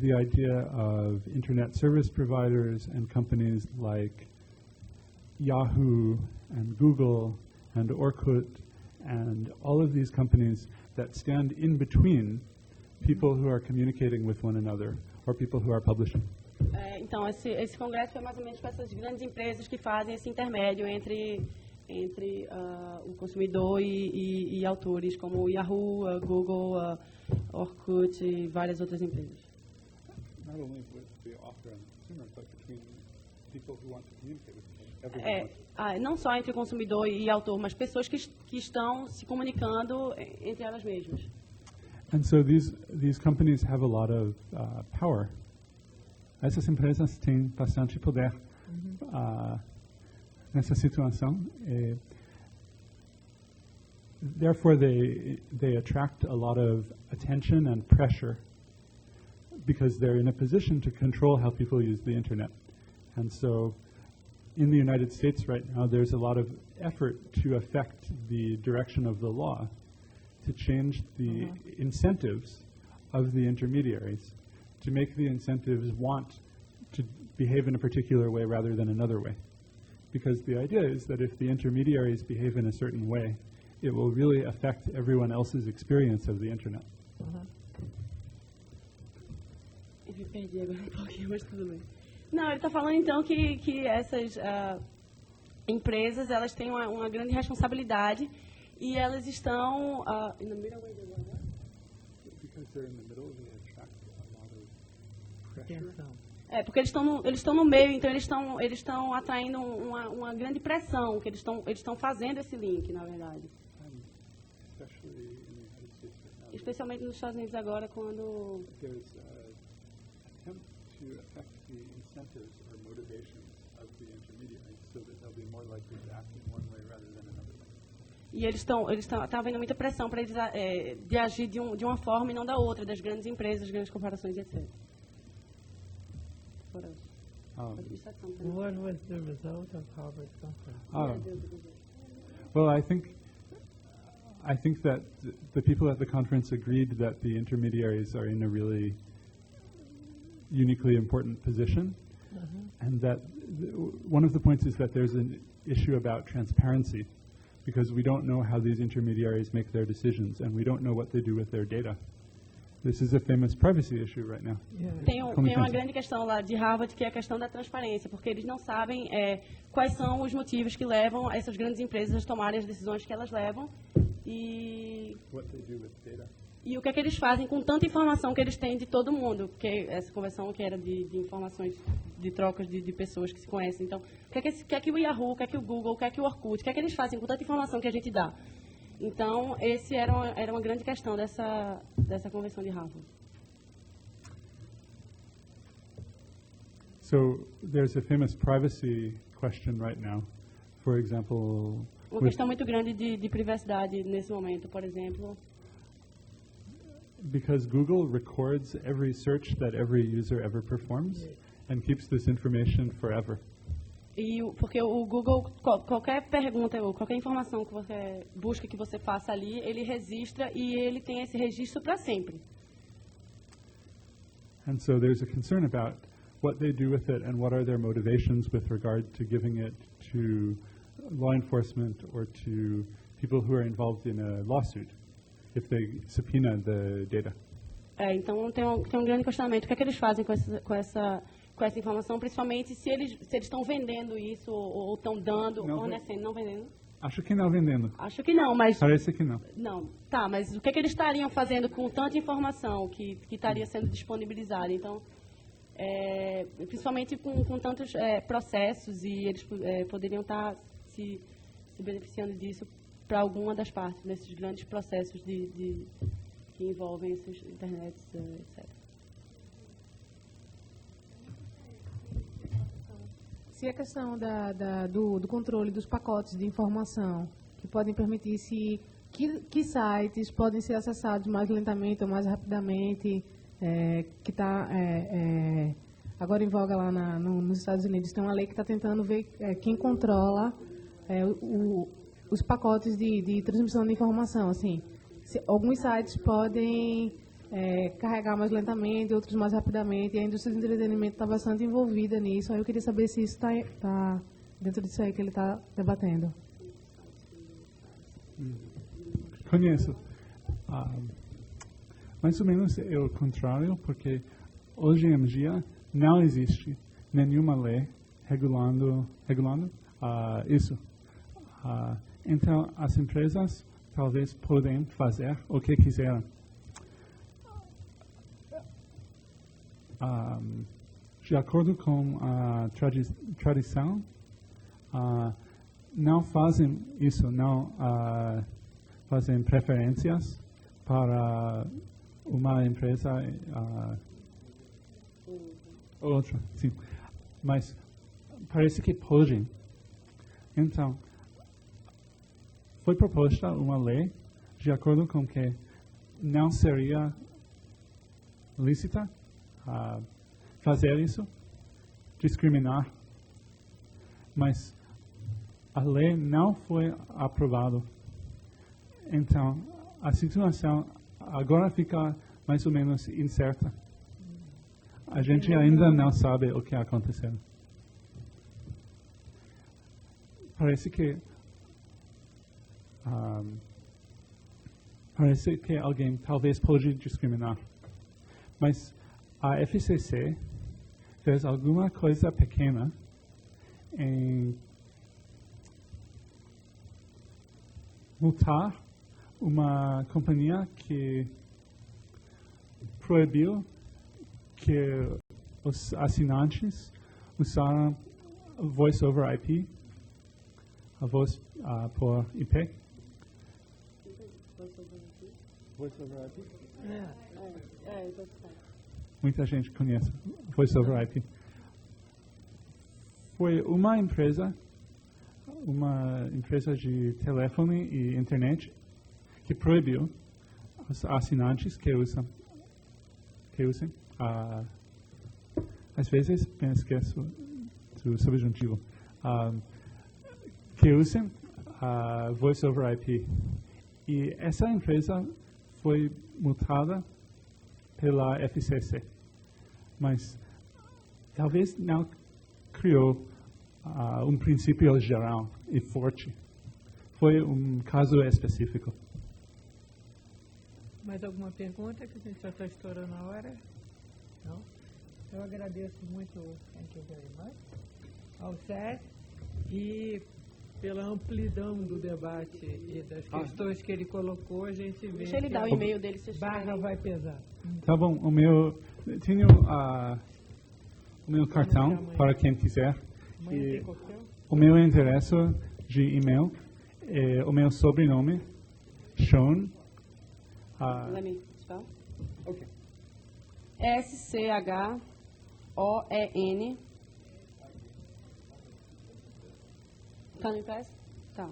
the idea of internet service providers and companies like Yahoo and Google and Orkut and all of these companies that stand in between people who are communicating with one another or people who are publishing. Então esse congresso foi mais ou menos para essas grandes empresas que fazem esse intermédio entre o consumidor e autores como o Yahoo, Google, Orkut e várias outras empresas. Not only with the author and the consumer, but between people who want to communicate with everyone. Não só entre o consumidor e autor, mas pessoas que estão se comunicando entre elas mesmas. And so these companies have a lot of power. Essas empresas têm bastante poder nessa situação. Therefore, they attract a lot of attention and pressure because they're in a position to control how people use the internet. And so in the United States right now, there's a lot of effort to affect the direction of the law to change the incentives of the intermediaries, to make the incentives want to behave in a particular way rather than another way. Because the idea is that if the intermediaries behave in a certain way, it will really affect everyone else's experience of the internet. Eu me perdi agora um pouquinho, mas tudo bem. Não, ele está falando então que essas empresas, elas têm uma grande responsabilidade e elas estão in the middle of the water. Because they're in the middle, they attract a lot of pressure. Porque eles estão no meio, então eles estão atraindo uma grande pressão, que eles estão fazendo esse link, na verdade. Especialmente nos Estados Unidos agora, quando e eles estão havendo muita pressão para eles de agir de uma forma e não da outra, das grandes empresas, grandes corporações, etc. What was the result of Harvard conference? Well, I think that the people at the conference agreed that the intermediaries are in a really uniquely important position, and that one of the points is that there's an issue about transparency, because we don't know how these intermediaries make their decisions, and we don't know what they do with their data. This is a famous privacy issue right now. Tem uma grande questão lá de Harvard, que é a questão da transparência, porque eles não sabem quais são os motivos que levam essas grandes empresas a tomarem as decisões que elas levam e o que é que eles fazem com tanta informação que eles têm de todo mundo, porque essa conversão que era de informações, de trocas de pessoas que se conhecem. Então, o que é que o Yahoo, o que é que o Google, o que é que o Orkut, o que é que eles fazem com tanta informação que a gente dá? Então, esse era uma grande questão dessa convenção de Harvard. So there's a famous privacy question right now. For example, uma questão muito grande de privacidade nesse momento, por exemplo. Because Google records every search that every user ever performs and keeps this information forever. Porque o Google, qualquer pergunta ou qualquer informação que você busca, que você faça ali, ele registra e ele tem esse registro para sempre. And so there's a concern about what they do with it and what are their motivations with regard to giving it to law enforcement or to people who are involved in a lawsuit if they subpoena the data. Então tem um grande questionamento. O que é que eles fazem com essa informação, principalmente se eles estão vendendo isso ou estão dando, fornecendo, não vendendo? Acho que não vendendo. Acho que não, mas... Parece que não. Não, tá, mas o que é que eles estariam fazendo com tanta informação que estaria sendo disponibilizada? Então, principalmente com tantos processos e eles poderiam estar se beneficiando disso para alguma das partes, nesses grandes processos que envolvem essas internets, etc. Se a questão do controle dos pacotes de informação que podem permitir que sites podem ser acessados mais lentamente ou mais rapidamente, que está agora em voga lá nos Estados Unidos. Tem uma lei que está tentando ver quem controla os pacotes de transmissão de informação. Assim, alguns sites podem carregar mais lentamente, outros mais rapidamente, e a indústria de entretenimento está bastante envolvida nisso. Aí eu queria saber se isso está dentro disso aí que ele está debatendo. Conheço. Mais ou menos é o contrário, porque hoje em dia não existe nenhuma lei regulando isso. Então, as empresas talvez podem fazer o que quiserem. De acordo com a tradição, não fazem isso, não fazem preferências para uma empresa outra, sim. Mas parece que podem. Então, foi proposta uma lei de acordo com que não seria lícita fazer isso, discriminar, mas a lei não foi aprovada. Então, a situação agora fica mais ou menos incerta. A gente ainda não sabe o que aconteceu. Parece que alguém talvez pode discriminar, mas a FCC fez alguma coisa pequena em multar uma companhia que proibiu que os assinantes usaram Voice over IP, a voz por IP. Voice over IP? Muita gente conhece Voice over IP. Foi uma empresa de telefone e internet que proibiu os assinantes que usem, às vezes eu esqueço do subjuntivo, que usem Voice over IP. E essa empresa foi multada pela FCC, mas talvez não criou um princípio geral e forte. Foi um caso específico. Mais alguma pergunta, que a gente já está estourando a hora? Não? Eu agradeço muito, thank you very much, ao Sérgio e pela amplidão do debate e das questões que ele colocou, a gente vê. Deixa ele dar o e-mail dele, se barra vai pesar. Tá bom, tenho o meu cartão para quem quiser. E o meu endereço de e-mail é o meu sobrenome, Sean. Let me spell. Okay. SCHOEN. Tá no impresso? Tá.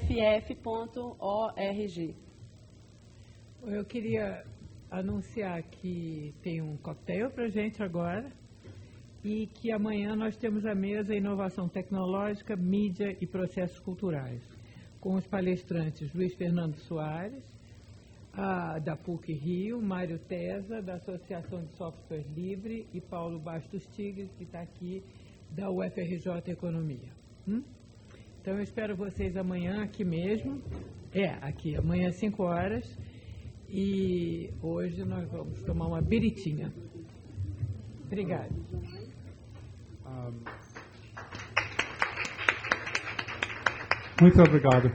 @eff.org. Eu queria anunciar que tem um coquetel para a gente agora e que amanhã nós temos a mesa Inovação Tecnológica, Mídia e Processos Culturais, com os palestrantes Luiz Fernando Soares, da PUC Rio, Mário Tesa, da Associação de Software Livre, e Paulo Bastos Tigres, que está aqui, da UFRJ Economia. Então, eu espero vocês amanhã aqui mesmo. Aqui, amanhã às 5 horas. E hoje nós vamos tomar uma biritinha. Obrigada. Muito obrigado.